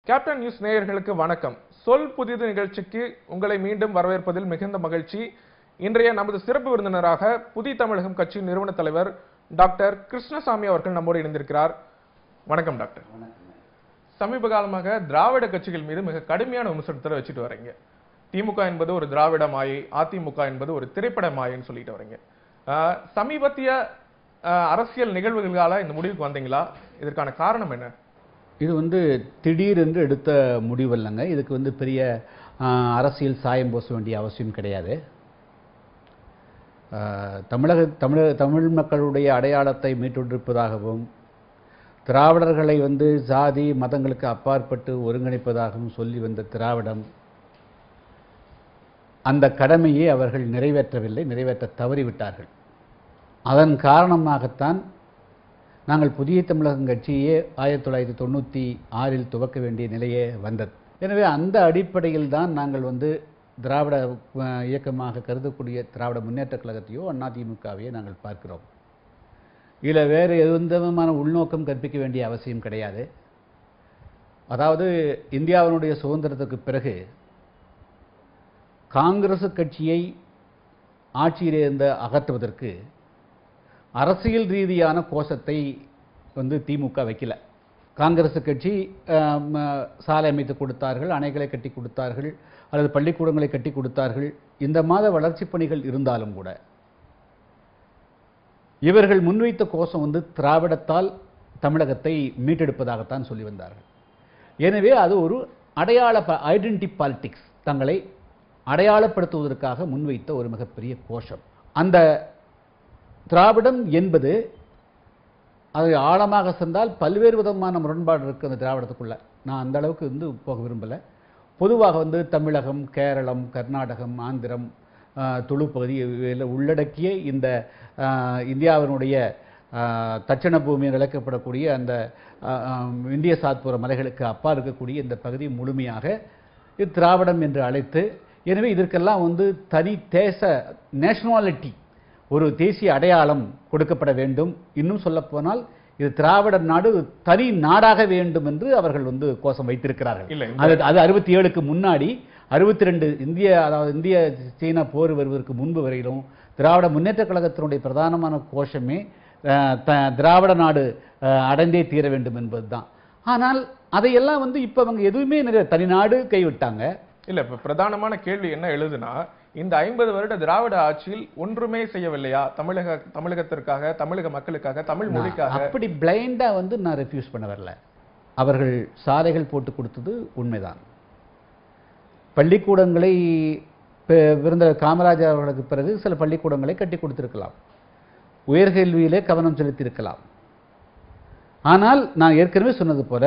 Captain news நேயர்களுக்கு வணக்கம். சொல் புதிது நிகழ்ச்சிக்கு உங்களை மீண்டும் வரவேற்பதில் மிகுந்த மகிழ்ச்சி. இன்றைய நமது சிறப்பு விருந்தினராக புதிய தமிழகம் கட்சி நிறுவன தலைவர் டாக்டர் கிருஷ்ணசாமி அவர்கள் நம்மோடு இணைந்திருக்கிறார். வணக்கம் டாக்டர். சமீப காலமாக திராவிட கட்சிகள் மீது மிக கடுமையான விமர்சனத்தை வச்சுட்டு வரீங்க. திமுக என்பது ஒரு திராவிட மாயை, அதிமுக என்பது ஒரு திரைப்பட மாயைன்னு சொல்லிட்டு வரீங்க. சமீபத்திய அரசியல் நிகழ்வுகளால இந்த முடிவுக்கு வந்தீங்களா? இதற்கான காரணம் என்ன? இது திடீரென்று எடுத்த முடிவு இல்லைங்க. இதுக்கு பெரிய அரசியல் சாயம் பூச வேண்டிய அவசியம் கிடையாது. தமிழ் மக்களுடைய அடையாளத்தை மீட்டெடுப்பதாகவும் திராவிடர்களை சாதி மதங்களுக்கு அப்பாற்பட்டு ஒருங்கிணைப்பதாகவும் சொல்லி வந்த திராவிடம் அந்த கடமையை அவர்கள் நிறைவேற்றவில்லை, நிறைவேற்ற தவறிவிட்டார்கள். அதன் காரணமாகத்தான் நாங்கள் புதிய தமிழகம் கட்சியே 1996 துவக்க வேண்டிய நிலையே வந்தது. எனவே அந்த அடிப்படையில் தான் நாங்கள் திராவிட இயக்கமாக கருதக்கூடிய திராவிட முன்னேற்ற கழகத்தையோ அதிமுகவையோ நாங்கள் பார்க்கிறோம். இதில் வேறு எந்த விதமான உள்நோக்கம் கற்பிக்க வேண்டிய அவசியம் கிடையாது. அதாவது இந்தியாவினுடைய சுதந்திரத்துக்கு பிறகு காங்கிரஸ் கட்சியை ஆட்சியிலிருந்து அகற்றுவதற்கு அரசியல் ரீதியான கோஷத்தை திமுக வைக்கல. காங்கிரஸ் கட்சி சாலை அமைத்து கொடுத்தார்கள், அணைகளை கட்டி கொடுத்தார்கள், அல்லது பள்ளிக்கூடங்களை கட்டி கொடுத்தார்கள். இந்த மாத வளர்ச்சி பணிகள் இருந்தாலும் கூட இவர்கள் முன்வைத்த கோஷம் திராவிடத்தால் தமிழகத்தை மீட்டெடுப்பதாகத்தான் சொல்லி வந்தார்கள். எனவே அது ஒரு ஐடென்டிட்டி பாலிடிக்ஸ், தங்களை அடையாளப்படுத்துவதற்காக முன்வைத்த ஒரு மிகப்பெரிய கோஷம். அந்த திராவிடம் என்பது அது ஆழமாக சென்றால் பல்வேறு விதமான முரண்பாடு இருக்குது அந்த திராவிடத்துக்குள்ள. நான் அந்த அளவுக்கு போக விரும்பலை. பொதுவாக தமிழகம், கேரளம், கர்நாடகம், ஆந்திரம், துளு பகுதி உள்ளடக்கிய இந்த இந்தியாவினுடைய தட்சண பூமியில் அழைக்கப்படக்கூடிய அந்த இந்திய சாத்புர மலைகளுக்கு அப்பா இருக்கக்கூடிய இந்த பகுதி முழுமையாக இது திராவிடம் என்று அழைத்து, எனவே இதற்கெல்லாம் தனி தேச நேஷனாலிட்டி, ஒரு தேசிய அடையாளம் கொடுக்கப்பட வேண்டும். இன்னும் சொல்லப்போனால் இது திராவிட நாடு தனி நாடாக வேண்டும் என்று அவர்கள் கோஷம் வைத்திருக்கிறார்கள். அது 67க்கு முன்னாடி 62 இந்திய சீனா போர் வருவதற்கு முன்பு வரையிலும் திராவிட முன்னேற்ற கழகத்தினுடைய பிரதானமான கோஷமே திராவிட நாடு அடைந்தே தீர வேண்டும் என்பதுதான். ஆனால் அதையெல்லாம் இப்ப அவங்க எதுவுமே தனிநாடு கைவிட்டாங்க. இல்ல, இப்ப பிரதானமான கேள்வி என்ன எழுதுனா, இந்த 50 வருட திராவிட ஆட்சியில் ஒன்றுமே செய்யவில்லையா தமிழகத்திற்காக, தமிழக மக்களுக்காக, தமிழ் மொழிக்காக? அப்படி பிளைண்டா நான் ரெஃப்யூஸ் பண்ண வரல. அவர்கள் சாலைகள் போட்டு கொடுத்தது உண்மைதான். பள்ளிக்கூடங்களை காமராஜர் அவர்களுக்கு பிறகு சில பள்ளிக்கூடங்களை கட்டி கொடுத்திருக்கலாம், உயர்கல்வியிலே கவனம் செலுத்தியிருக்கலாம். ஆனால் நான் ஏற்கனவே சொன்னது போல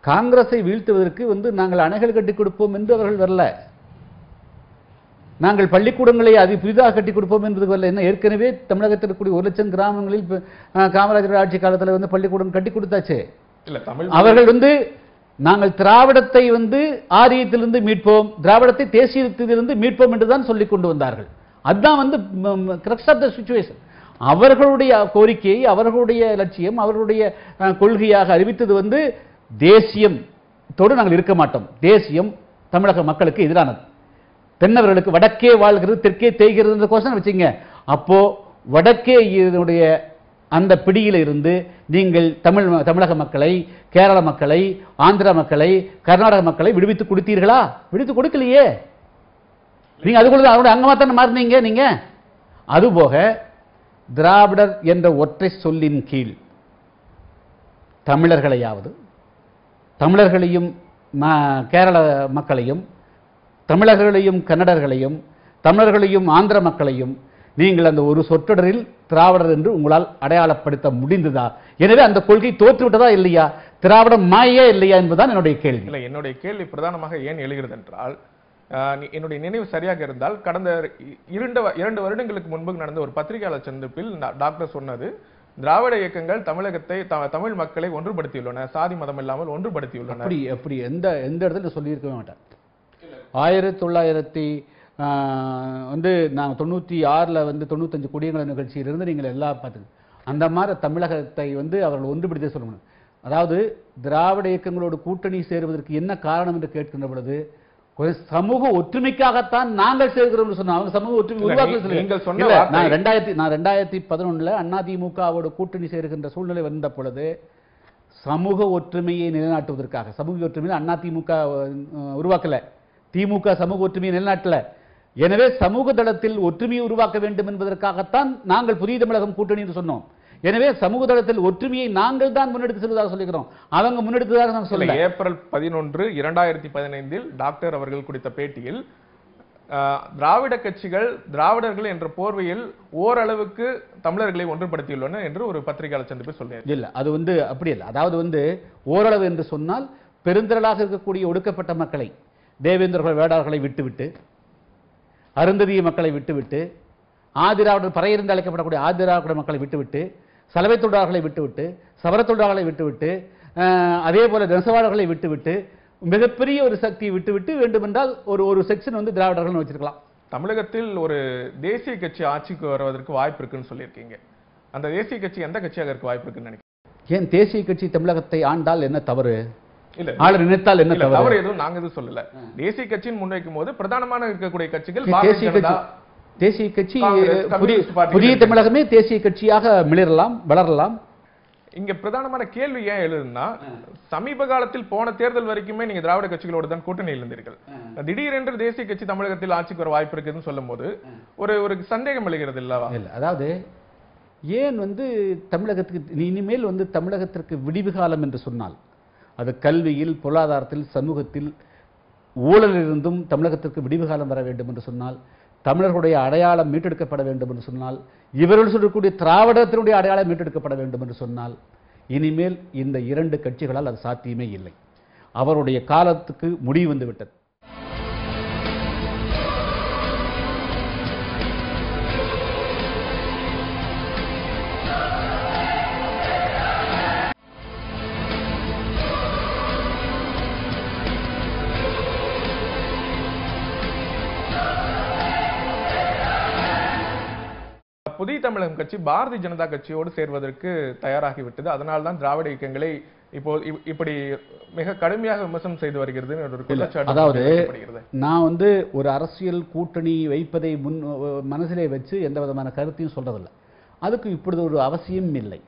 காங்கிரஸை வீழ்த்துவதற்கு நாங்கள் அணைகள் கட்டி கொடுப்போம் என்று அவர்கள் வரல. நாங்கள் பள்ளிக்கூடங்களை அது புதிதாக கட்டி கொடுப்போம் என்பது வரல. என்ன, ஏற்கனவே தமிழகத்தில் இருக்கக்கூடிய 1 லட்சம் கிராமங்களில் காமராஜர் ஆட்சி காலத்தில் பள்ளிக்கூடம் கட்டி கொடுத்தாச்சு. அவர்கள் நாங்கள் திராவிடத்தை ஆரியத்திலிருந்து மீட்போம், திராவிடத்தை தேசியத்திலிருந்து மீட்போம் என்றுதான் சொல்லிக் கொண்டு வந்தார்கள். அதுதான் கிரக்ஸ் ஆஃப் த சிச்சுவேஷன். அவர்களுடைய கோரிக்கையை, அவர்களுடைய லட்சியம், அவர்களுடைய கொள்கையாக அறிவித்தது தேசியத்தோடு நாங்கள் இருக்க மாட்டோம், தேசியம் தமிழக மக்களுக்கு எதிரானது, தென்னவர்களுக்கு வடக்கே வாழ்கிறது தெற்கே தேய்கிறது கோஷம் வச்சுங்க. அப்போ வடக்கே இதனுடைய அந்த பிடியில இருந்து நீங்கள் தமிழக மக்களை, கேரள மக்களை, ஆந்திர மக்களை, கர்நாடக மக்களை விடுவித்து கொடுத்தீர்களா? விடுவித்து கொடுக்கலையே. நீங்க அதுக்குள்ள அவருடைய அங்கமா தானே மாறினீங்க நீங்க. அதுபோக திராவிடர் என்ற ஒற்றை சொல்லின் கீழ் தமிழர்களையாவது, தமிழர்களையும் கேரள மக்களையும், தமிழர்களையும் கன்னடர்களையும், தமிழர்களையும் ஆந்திர மக்களையும் நீங்கள் அந்த ஒரு சொற்றொடரில் திராவிடர் என்று உங்களால் அடையாளப்படுத்த முடிந்ததா? எனவே அந்த கொள்கை தோற்றுவிட்டதா இல்லையா? திராவிடம் மாயே இல்லையா என்பதுதான் என்னுடைய கேள்வி. இல்லை, என்னுடைய கேள்வி பிரதானமாக ஏன் எழுகிறது என்றால், என்னுடைய நினைவு சரியாக இருந்தால் கடந்த 2 வருடங்களுக்கு முன்பு நடந்த ஒரு பத்திரிகையாளர் சந்திப்பில் டாக்டர் சொன்னது, திராவிட இயக்கங்கள் தமிழகத்தை, தமிழ் மக்களை ஒன்றுபடுத்தியுள்ளன, சாதி மதம் இல்லாமல் ஒன்றுபடுத்தியுள்ளன. அப்படி எந்த இடத்துல சொல்லியிருக்கவே மாட்டேன். 1900 நாங்கள் 96 95 குடியரசு நிகழ்ச்சியிலிருந்து நீங்கள் எல்லாம் பார்த்துங்க. அந்த மாதிரி தமிழகத்தை அவர்கள் ஒன்றுபடுத்தி சொல்லணும். அதாவது திராவிட இயக்கங்களோடு கூட்டணி சேருவதற்கு என்ன காரணம் என்று கேட்கின்ற பொழுது சமூக ஒற்றுமைக்காகத்தான் நாங்கள் சேர்க்கிறோம் சொன்னோம். அவங்க சமூக ஒற்றுமை உருவாக்க நான் 2011 அதிமுகவோட கூட்டணி சேருகின்ற சூழ்நிலை வந்த பொழுது சமூக ஒற்றுமையை நிலைநாட்டுவதற்காக, சமூக ஒற்றுமையை அதிமுக உருவாக்கல, திமுக சமூக ஒற்றுமையை நிலைநாட்டல. எனவே சமூக தளத்தில் ஒற்றுமையை உருவாக்க வேண்டும் என்பதற்காகத்தான் நாங்கள் புதிய தமிழகம் கூட்டணி என்று சொன்னோம். எனவே சமூக தளத்தில் ஒற்றுமையை நாங்கள் தான் முன்னெடுத்து செல்வதாக சொல்லுகிறோம், அவங்க முன்னெடுத்ததாக நான் சொல்ல. ஏப்ரல் 11, 2015 டாக்டர் அவர்கள் கொடுத்த பேட்டியில் திராவிட கட்சிகள் திராவிடர்கள் என்ற போர்வையில் ஓரளவுக்கு தமிழர்களை ஒன்றுபடுத்தியுள்ளன என்று ஒரு பத்திரிகையாளர் சந்திப்பு சொல்றாரு. இல்ல, அது அப்படி இல்லை. அதாவது ஓரளவு என்று சொன்னால் பெருந்திரளாக இருக்கக்கூடிய ஒடுக்கப்பட்ட மக்களை, தேவேந்திரர்கள் வேடார்களை விட்டுவிட்டு, அருந்ததிய மக்களை விட்டுவிட்டு, ஆதிராவிடர் பறையிருந்து அழைக்கப்படக்கூடிய ஆதிராவிட மக்களை விட்டுவிட்டு, சலவை தொழிலாளர்களை விட்டுவிட்டு, சவர தொழிலாளர்களை விட்டுவிட்டு, அதே போல நெசவாளர்களை விட்டுவிட்டு, மிகப்பெரிய ஒரு சக்தியை விட்டுவிட்டு வேண்டுமென்றால் ஒரு செக்ஷன் திராவிடர்கள் வச்சிருக்கலாம். தமிழகத்தில் ஒரு தேசிய கட்சி ஆட்சிக்கு வருவதற்கு வாய்ப்பு இருக்குன்னு சொல்லியிருக்கீங்க. அந்த தேசிய கட்சி எந்த கட்சியாக இருக்க வாய்ப்பு இருக்குன்னு நினைக்கிறேன். ஏன் தேசிய கட்சி தமிழகத்தை ஆண்டால் என்ன தவறு? இல்ல, ஆளு நினைத்தால் என்ன தவறு? எதுவும் நாங்க எதுவும் சொல்லல. தேசிய கட்சியின் முன்வைக்கும் போது பிரதானமான இருக்கக்கூடிய கட்சிகள் தேசிய கட்சி புதிய தமிழகமே தேசிய கட்சியாக மிளரலாம், வளரலாம். இங்க பிரதானமான கேள்வி ஏன் எழுதுன்னா, சமீப காலத்தில் போன தேர்தல் வரைக்குமே நீங்க திராவிட கட்சிகளோடு தான் கூட்டணியில் இருந்தீர்கள். திடீரென்று தேசிய கட்சி தமிழகத்தில் ஆட்சிக்கு வர வாய்ப்பு இருக்குன்னு சொல்லும் போது ஒரு சந்தேகம் எழுகிறது இல்லவா? இல்ல, அதாவது ஏன் தமிழகத்துக்கு இனிமேல் தமிழகத்திற்கு விடிவு காலம் என்று சொன்னால் அது கல்வியில், பொருளாதாரத்தில், சமூகத்தில், ஊழலிலிருந்தும் தமிழகத்திற்கு விடிவு காலம் வர வேண்டும் என்று சொன்னால், தமிழர்களுடைய அடையாளம் மீட்டெடுக்கப்பட வேண்டும் என்று சொன்னால், இவர்கள் சொல்லக்கூடிய திராவிடத்தினுடைய அடையாளம் மீட்டெடுக்கப்பட வேண்டும் என்று சொன்னால், இனிமேல் இந்த இரண்டு கட்சிகளால் அது சாத்தியமே இல்லை. அவருடைய காலத்துக்கு முடிவு வந்துவிட்டது. புதிய தமிழகம் கட்சி பாரதிய ஜனதா கட்சியோடு சேர்வதற்கு தயாராகிவிட்டது. அதனால் தான் திராவிட இயக்கங்களை இப்போ இப்படி மிக கடுமையாக விமர்சனம் செய்து வருகிறது. அதாவது நான் ஒரு அரசியல் கூட்டணி வைப்பதை மனசிலே வச்சு எந்த விதமான கருத்தையும் சொல்றதில்லை. அதுக்கு இப்பொழுது ஒரு அவசியம் இல்லை.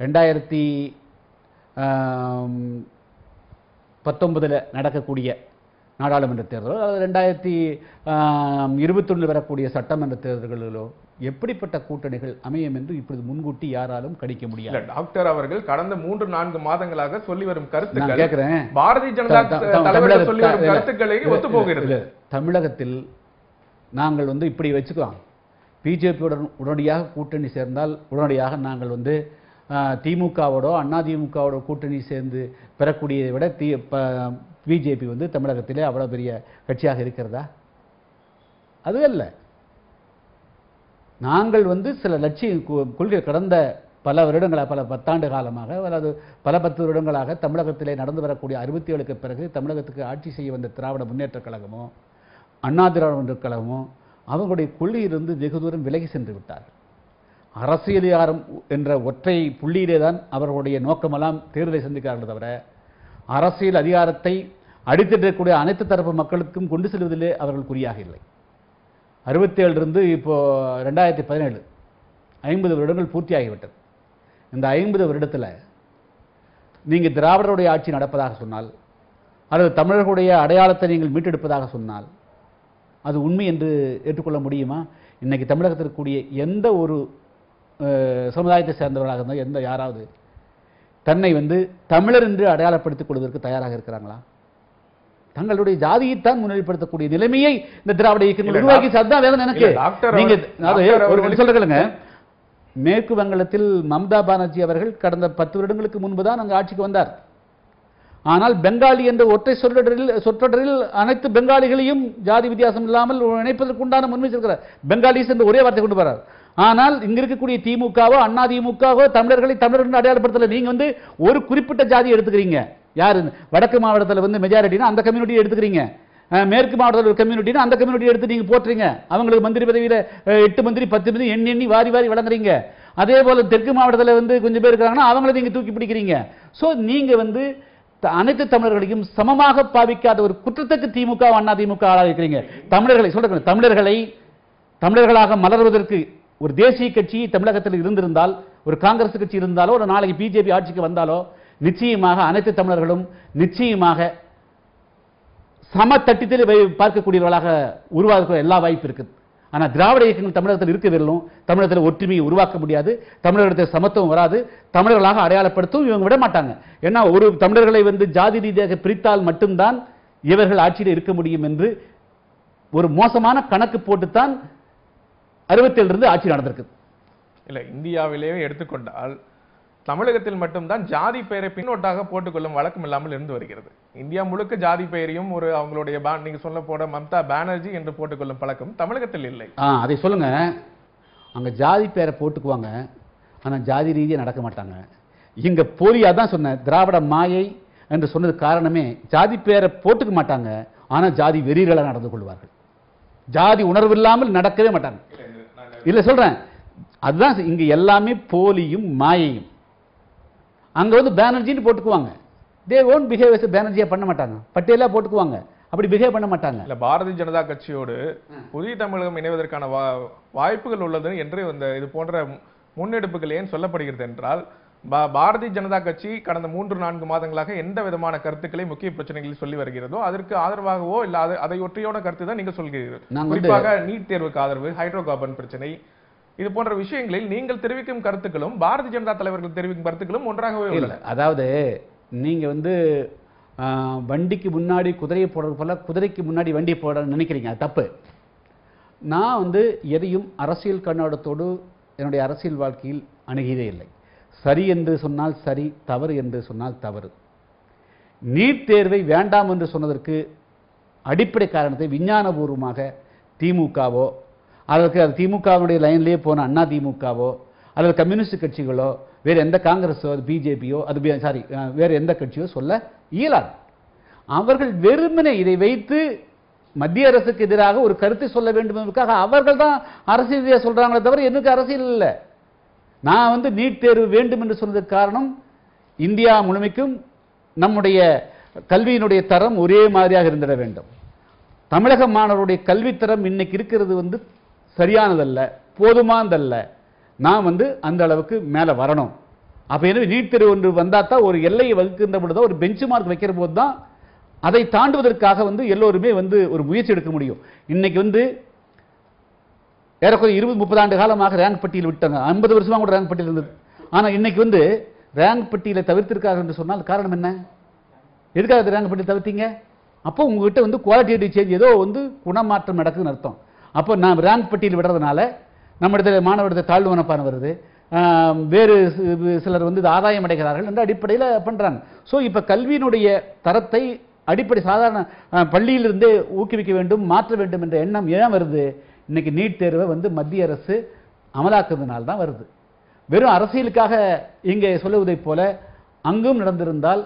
2019 நடக்கக்கூடிய நாடாளுமன்ற தேர்தலோ அல்லது 2021 வரக்கூடிய சட்டமன்ற தேர்தல்களிலோ எப்படிப்பட்ட கூட்டணிகள் அமையும் என்று இப்பொழுது முன்கூட்டி யாராலும் கணிக்க முடியாது. டாக்டர் அவர்கள் கடந்த 3-4 மாதங்களாக சொல்லி வரும் கருத்துக்கள் கேட்கிறேன், பாரதிய ஜனதா தலைவர் சொல்லி வரும் கருத்துக்களை ஒத்துப்போகிறது. தமிழகத்தில் நாங்கள் இப்படி வச்சுக்கலாம், பிஜேபியுடன் உடனடியாக கூட்டணி சேர்ந்தால் உடனடியாக நாங்கள் திமுகவோடோ அதிமுகவோட கூட்டணி சேர்ந்து பெறக்கூடியதை விட பிஜேபி தமிழகத்திலே அவ்வளவு பெரிய கட்சியாக இருக்கிறதா? அது அல்ல. நாங்கள் சில லட்சிய கொள்கை கடந்த பல வருடங்களாக, பல 10 ஆண்டு காலமாக அல்லது பல 10 வருடங்களாக தமிழகத்திலே நடந்து வரக்கூடிய 67க்கு பிறகு தமிழகத்துக்கு ஆட்சி செய்ய வந்த திராவிட முன்னேற்றக் கழகமோ அண்ணா திராவிட முன்னேற்றக் கழகமோ அவங்களுடைய கொள்கையிலிருந்து வெகு தூரம் விலகி சென்று விட்டார். அரசியலியாரம் என்ற ஒற்றை புள்ளியிலே தான் அவர்களுடைய நோக்கமெல்லாம் தேர்தலை சந்திக்கிறார்கள் தவிர அரசியல் அதிகாரத்தை அடித்திடக்கூடிய அனைத்து தரப்பு மக்களுக்கும் கொண்டு செல்வதிலே அவர்கள் குறியாக இல்லை. 67 இப்போ 2017 50 வருடங்கள் பூர்த்தியாகிவிட்டது. இந்த 50 வருடத்தில் நீங்கள் திராவிடருடைய ஆட்சி நடப்பதாக சொன்னால் அல்லது தமிழர்களுடைய அடையாளத்தை நீங்கள் மீட்டெடுப்பதாக சொன்னால் அது உண்மை என்று ஏற்றுக்கொள்ள முடியுமா? இன்னைக்கு தமிழகத்தில் இருக்கக்கூடிய எந்த ஒரு சமுதாயத்தை சேர்ந்தவர்களாக இருந்தால் யாராவது தன்னை தமிழர் என்று அடையாளப்படுத்திக் கொள்வதற்கு தயாராக இருக்கிறாங்களா? தங்களுடைய ஜாதியைத்தான் முன்னிலைப்படுத்தக்கூடிய நிலைமையை இந்த திராவிட இயக்கங்கள் உருவாக்கி அதுதான் வேதனை எனக்கு. நீங்க சொல்லுங்க, மேற்கு வங்கத்தில் மம்தா பானர்ஜி அவர்கள் கடந்த 10 வருடங்களுக்கு முன்பு தான் அங்கு ஆட்சிக்கு வந்தார். ஆனால் பெங்காலி என்ற ஒற்றை சொற்றொடரில் அனைத்து பெங்காலிகளையும் ஜாதி வித்தியாசம் இல்லாமல் இணைப்பதற்குண்டான முன்மை இருக்கிறார். பெங்காலிஸ் என்று ஒரே வார்த்தை கொண்டு வரார். ஆனால் இங்க இருக்கக்கூடிய திமுகவோ அதிமுகவோ தமிழர்களை தமிழர்கள் அடையாளப்படுத்தல. நீங்க ஒரு குறிப்பிட்ட ஜாதி எடுத்துக்கிறீங்க. யாரு வடக்கு மாவட்டத்தில் மெஜாரிட்டினா அந்த கம்யூனிட்டி எடுத்துக்கிறீங்க, மேற்கு மாவட்டத்தில் ஒரு கம்யூனிட்டினா அந்த கம்யூனிட்டி எடுத்து நீங்க போட்டுறீங்க. அவங்களுக்கு மந்திரி பதவியில 8 மந்திரி 10 மந்திரி எண்ணி வாரி வாரி வழங்குறீங்க. அதே போல தெற்கு மாவட்டத்தில் கொஞ்சம் பேர் இருக்கிறாங்கன்னா அவங்களை நீங்க தூக்கி பிடிக்கிறீங்க. ஸோ நீங்க வந்து அனைத்து தமிழர்களையும் சமமாக பாவிக்காத ஒரு குற்றத்துக்கு திமுக அண்ணா திமுக ஆளாக இருக்கிறீங்க. தமிழர்களை சொல்றேன், தமிழர்களாக மலர்வதற்கு ஒரு தேசிய கட்சி தமிழகத்தில் இருந்திருந்தால், ஒரு காங்கிரஸ் கட்சி இருந்தாலோ, ஒரு நாளைக்கு பிஜேபி ஆட்சிக்கு வந்தாலோ, நிச்சயமாக அனைத்து தமிழர்களும் நிச்சயமாக சம தட்டத்தில் பார்க்கக்கூடியவர்களாக உருவாக்க எல்லா வாய்ப்பு இருக்குது. ஆனால் திராவிட இயக்கங்கள் தமிழகத்தில் இருக்கவில்லும், தமிழகத்தில் ஒற்றுமையை உருவாக்க முடியாது, தமிழகத்தில் சமத்துவம் வராது, தமிழர்களாக அடையாளப்படுத்தும் இவங்க விட மாட்டாங்க. ஏன்னா ஒரு தமிழர்களை வந்து ஜாதி ரீதியாக பிரித்தால் மட்டும்தான் இவர்கள் ஆட்சியில் இருக்க முடியும் என்று ஒரு மோசமான கணக்கு போட்டுத்தான் 67 இருந்து ஆட்சி நடந்திருக்கு. இல்ல, இந்தியாவிலேயே எடுத்துக்கொண்டால் தமிழகத்தில் மட்டும்தான் ஜாதி பெயரை பின்னோட்டாக போட்டுக்கொள்ளும் வழக்கம் இல்லாமல் இருந்து வருகிறது. இந்தியா முழுக்க ஜாதி பெயரையும் ஒரு அவங்களுடைய நீங்க சொல்ல போட மம்தா பானர்ஜி என்று போட்டுக்கொள்ளும் பழக்கம் தமிழகத்தில் இல்லை. அதை சொல்லுங்க. அங்க ஜாதி பெயரை போட்டுக்குவாங்க, ஆனா ஜாதி ரீதியாக நடக்க மாட்டாங்க. இங்க போலியா தான் சொன்ன திராவிட மாயை என்று சொன்னது காரணமே, ஜாதி பெயரை போட்டுக்க மாட்டாங்க, ஆனா ஜாதி வெறிகளாக நடந்து கொள்வார்கள். ஜாதி உணர்வு இல்லாமல் நடக்கவே மாட்டாங்க. இல்ல சொல்றேன், அதுதான் இங்க எல்லாமே போலியும் மாயையும். அங்க வந்து பானர்ஜின்னு போட்டுக்குவாங்க, they won't behave as a பானர்ஜியா பண்ண மாட்டாங்க, பட்டேலா போட்டுக்குவாங்க, அப்படி பிஹேவ் பண்ண மாட்டாங்க. இல்ல, பாரதிய ஜனதா கட்சியோடு புதிய தமிழகம் இணைவதற்கான வாய்ப்புகள் உள்ளது என்று இது போன்ற முன்னெடுப்புகள் ஏன் சொல்லப்படுகிறது என்றால், பாரதிய ஜனதா கட்சி கடந்த 3-4 மாதங்களாக எந்த விதமான கருத்துக்களை முக்கிய பிரச்சனைகளில் சொல்லி வருகிறதோ அதற்கு ஆதரவாகவோ இல்ல அதை ஒற்றியான கருத்து தான் நீங்க சொல்கிறீர்கள். குறிப்பாக நீட் தேர்வுக்கு ஆதரவு, ஹைட்ரோ கார்பன் பிரச்சனை, இது போன்ற விஷயங்களில் நீங்கள் தெரிவிக்கும் கருத்துக்களும் பாரதிய ஜனதா தலைவர்கள் தெரிவிக்கும் கருத்துக்களும் ஒன்றாகவே உள்ளன. அதாவது நீங்க வந்து வண்டிக்கு முன்னாடி குதிரையை போடுறது போல குதிரைக்கு முன்னாடி வண்டி போட நினைக்கிறீங்க, அது தப்பு. நான் வந்து எதையும் அரசியல் கண்ணோட்டத்தோடு என்னுடைய அரசியல் வாழ்க்கையில் அணுகியதே இல்லை. சரி என்று சொன்னால் சரி, தவறு என்று சொன்னால் தவறு. நீட் தேர்வை வேண்டாம் என்று சொன்னதற்கு அடிப்படை காரணத்தை விஞ்ஞானபூர்வமாக திமுகவோ அதற்கு அது திமுகவுடைய லைன்லேயே போன அண்ணா திமுகவோ அல்லது கம்யூனிஸ்ட் கட்சிகளோ வேறு எந்த காங்கிரஸோ பிஜேபியோ அது சாரி வேறு எந்த கட்சியோ சொல்ல இயலாது. அவர்கள் வெறுமனே இதை வைத்து மத்திய அரசுக்கு எதிராக ஒரு கருத்தை சொல்ல வேண்டும் என்பதற்காக அவர்கள் தான் அரசியல் சொல்றாங்களே தவிர எனக்கு அரசியல் இல்லை. நான் வந்து நீட் தேர்வு வேண்டும் என்று சொன்னதுக்கு காரணம், இந்தியா முழுமைக்கும் நம்முடைய கல்வியினுடைய தரம் ஒரே மாதிரியாக இருந்திட வேண்டும். தமிழக மாணவருடைய கல்வித்தரம் இன்னைக்கு இருக்கிறது வந்து சரியானதல்ல, போதுமானதல்ல. நான் வந்து அந்த அளவுக்கு மேலே வரணும். அப்போ எனவே நீட் தேர்வு ஒன்று வந்தால் தான் ஒரு எல்லையை வகுக்கின்ற பொழுது தான், ஒரு பெஞ்ச் மார்க் வைக்கிற போது தான் அதை தாண்டுவதற்காக வந்து எல்லோருமே வந்து ஒரு முயற்சி எடுக்க முடியும். இன்னைக்கு வந்து ஏறக்குறைய 20-30 ஆண்டு காலமாக ரேங்க் பட்டியல் விட்டாங்க, 50 வருஷமாக கூட ரேங்க் பட்டியல் இருந்தது. ஆனால் இன்னைக்கு வந்து ரேங்க் பட்டியலை தவிர்த்திருக்காங்க என்று சொன்னால் காரணம் என்ன? எதுக்காக ரேங்க் பட்டியல் தவிர்த்தீங்க? அப்போ உங்ககிட்ட வந்து குவாலிட்டேட்டிவ் சேஞ்ச், ஏதோ வந்து குணமாற்றம் நடக்குதுன்னு அர்த்தம். அப்போ நான் ரேங்க் பட்டியல் விடுறதுனால நம்மிடத்தில் மாணவர்கிட்ட தாழ்வு மனப்பான்மை வருது, வேறு சிலர் வந்து இது ஆதாயம் அடைகிறார்கள் என்ற அடிப்படையில் பண்ணுறாங்க. ஸோ இப்போ கல்வியினுடைய தரத்தை அடிப்படை சாதாரண பள்ளியிலிருந்தே ஊக்குவிக்க வேண்டும், மாற்ற வேண்டும் என்ற எண்ணம் ஏன் வருது? இன்னைக்கு நீட் தேர்வை வந்து மத்திய அரசு அமலாக்குறதுனால தான் வருது. வெறும் அரசியலுக்காக இங்கே சொல்லுவதைப் போல அங்கும் நடந்திருந்தால்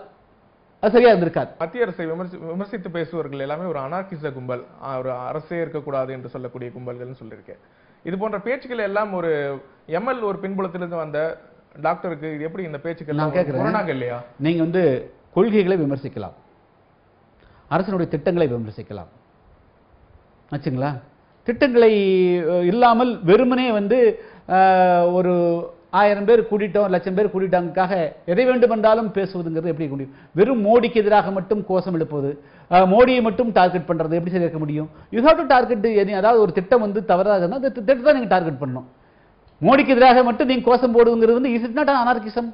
அது சரியா இருந்திருக்காது. மத்திய அரசை விமர்சித்து பேசுவவர்கள் எல்லாமே ஒரு அனார்கிச கும்பல், ஒரு அரசே இருக்கக்கூடாது என்று சொல்லக்கூடிய கும்பல்கள்னு சொல்லியிருக்கேன். இது போன்ற பேச்சுக்கள் எல்லாம் ஒரு எம்எல் ஒரு பின்புலத்திலிருந்து வந்த டாக்டருக்கு இது எப்படி இந்த பேச்சுக்கள் நான் கேட்கிறேன் இல்லையா? நீங்க வந்து கொள்கைகளை விமர்சிக்கலாம், அரசினுடைய திட்டங்களை விமர்சிக்கலாம் ஆச்சுங்களா? திட்டங்களை இல்லாமல் வெறுமனே வந்து ஒரு 1000 பேர் கூட்டிட்டோம், 1,00,000 பேர் கூட்டிட்டாங்கக்காக எதை வேண்டுமென்றாலும் பேசுவதுங்கிறது எப்படி முடியும்? வெறும் மோடிக்கு எதிராக மட்டும் கோஷம் எழுப்புவது, மோடியை மட்டும் டார்கெட் பண்றது எப்படி சரியாக முடியும்? You have to target. அதாவது ஒரு திட்டம் வந்து தவறாக இருந்தால் அந்த திட்டத்தை தான் நீங்க டார்கெட் பண்ணணும். மோடிக்கு எதிராக மட்டும் நீங்க கோஷம் போடுங்கிறது வந்து இஸ் இட் நாட் அனார்கிசம்?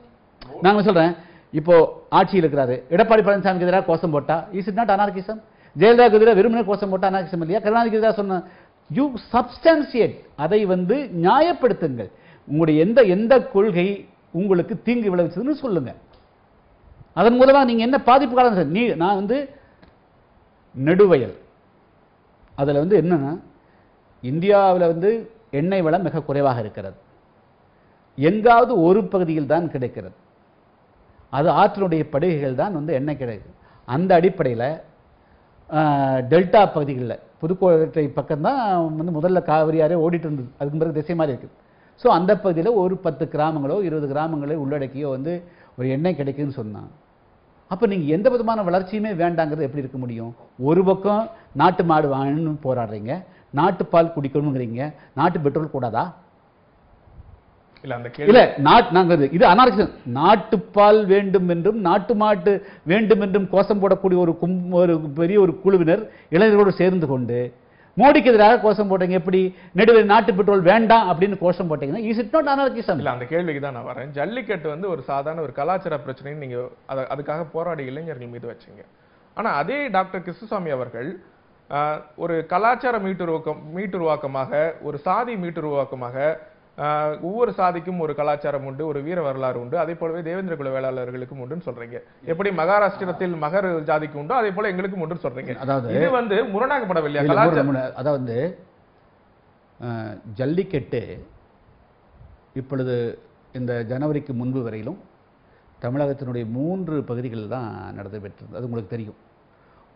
நாங்க சொல்றேன், இப்போ ஆட்சியில் இருக்கிறாரு எடப்பாடி பழனிசாமிக்கு எதிராக கோஷம் போட்டா இஸ் இட் நாட் அனார்கிசம்? ஜெயலலிதாவுக்கு எதிராக வெறுமனே கோஷம் போட்டா அனார்கிசம் இல்லையா? கருணாநிதிக்கு எதிராக சொன்ன யூ சப்ஸ்டான்சியேட், அதை வந்து நியாயப்படுத்துங்கள். உங்களுடைய எந்த கொள்கை உங்களுக்கு தீங்கு விளைவிச்சதுன்னு சொல்லுங்க. அதன் மூலமா நீங்க என்ன பாதிப்பு காலம் நான் வந்து நெடுவயல் அதுல வந்து என்னன்னா, இந்தியாவில் வந்து எண்ணெய் வளம் மிக குறைவாக இருக்கிறது, எங்காவது ஒரு பகுதியில் தான் கிடைக்கிறது, அது ஆற்றினுடைய படுகைகள் தான் வந்து எண்ணெய் கிடைக்குது. அந்த அடிப்படையில் டெல்டா பகுதிகளில் புதுக்கோட்டை பக்கம்தான் வந்து முதல்ல காவிரியாரே ஓடிட்டு இருந்தது, அதுக்கு பிறகு திசை மாதிரி இருக்குது. ஸோ அந்த பகுதியில் ஒரு 10 கிராமங்களோ 20 கிராமங்களோ உள்ளடக்கியோ வந்து ஒரு எண்ணெய் கிடைக்குதுன்னு சொன்னா அப்ப நீங்க எந்த விதமான வளர்ச்சியுமே வேண்டாங்கிறது எப்படி இருக்க முடியும்? ஒரு பக்கம் நாட்டு மாடு வாங்கணும்னு போராடுறீங்க, நாட்டு பால் குடிக்கணுங்கிறீங்க, நாட்டு பெட்ரோல் கூடாதா? இல்ல அந்த இல்ல நாங்க இது அனார்கிசம். நாட்டுப்பால் வேண்டும் என்றும் நாட்டு மாட்டு வேண்டும் என்றும் கோஷம் போடக்கூடிய ஒரு பெரிய ஒரு குழுவினர் இளைஞர்களோடு சேர்ந்து கொண்டு மோடிக்கு எதிராக கோஷம் போட்டீங்க. எப்படி நடுவில் நாட்டு பெட்ரோல் வேண்டாம் அப்படின்னு கோஷம் போட்டீங்கன்னா இஸ் இட் நாட் அனார்கிசம்? இல்ல அந்த கேள்விக்கு தான் நான் வரேன். ஜல்லிக்கட்டு வந்து ஒரு சாதாரண ஒரு கலாச்சார பிரச்சனைன்னு நீங்க அதுக்காக போராடி இளைஞர்கள் மீது வச்சீங்க. ஆனா அதே டாக்டர் கிருஷ்ணசாமி அவர்கள் ஒரு கலாச்சார மீட்டுருவாக்கமாக, ஒரு சாதி மீட்டுருவாக்கமாக, ஒவ்வொரு சாதிக்கும் ஒரு கலாச்சாரம் உண்டு, ஒரு வீர வரலாறு உண்டு, அதே போலவே தேவேந்திர குல வேளாளர்களுக்கும் உண்டுன்னு சொல்றீங்க. எப்படி மகாராஷ்டிரத்தில் மகர் ஜாதிக்கு உண்டோ அதே போல எங்களுக்கும் உண்டு சொல்றீங்க. அதாவது இது வந்து முரணாகப்படவில்லையா கலாச்சாரம்? அதாவது ஜல்லிக்கட்டு இப்பொழுது இந்த ஜனவரிக்கு முன்பு வரையிலும் தமிழகத்தினுடைய 3 பகுதிகளில் தான் நடைபெற்றது. அது உங்களுக்கு தெரியும்.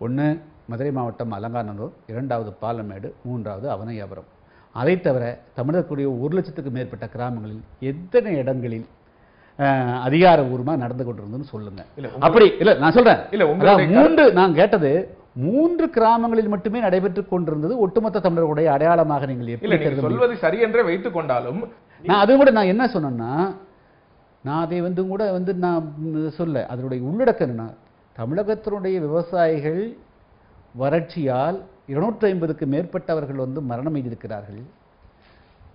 ஒன்று மதுரை மாவட்டம் அலங்காநல்லூர், 2வது பாலமேடு, 3வது அவனையாபுரம். அதை தவிர தமிழகக்கூடிய 1 லட்சத்துக்கு மேற்பட்ட கிராமங்களில் எத்தனை இடங்களில் அதிகாரபூர்வமாக நடந்து கொண்டிருந்ததுன்னு சொல்லுங்க. அப்படி இல்ல நான் சொல்றேன். இல்ல நான் கேட்டது 3 கிராமங்களில் மட்டுமே நடைபெற்றுக் கொண்டிருந்தது ஒட்டுமொத்த தமிழர்களுடைய அடையாளமாக நீங்கள் எப்படி சொல்வது சரி என்றே வைத்துக் கொண்டாலும் நான் அது கூட நான் என்ன சொன்னேன்னா, நான் அதை கூட நான் சொல்ல அதனுடைய உள்ளடக்கம் என்னன்னா, தமிழகத்தினுடைய விவசாயிகள் வறட்சியால் 250க்கு மேற்பட்டவர்கள் மரணம் எய்திருக்கிறார்கள்.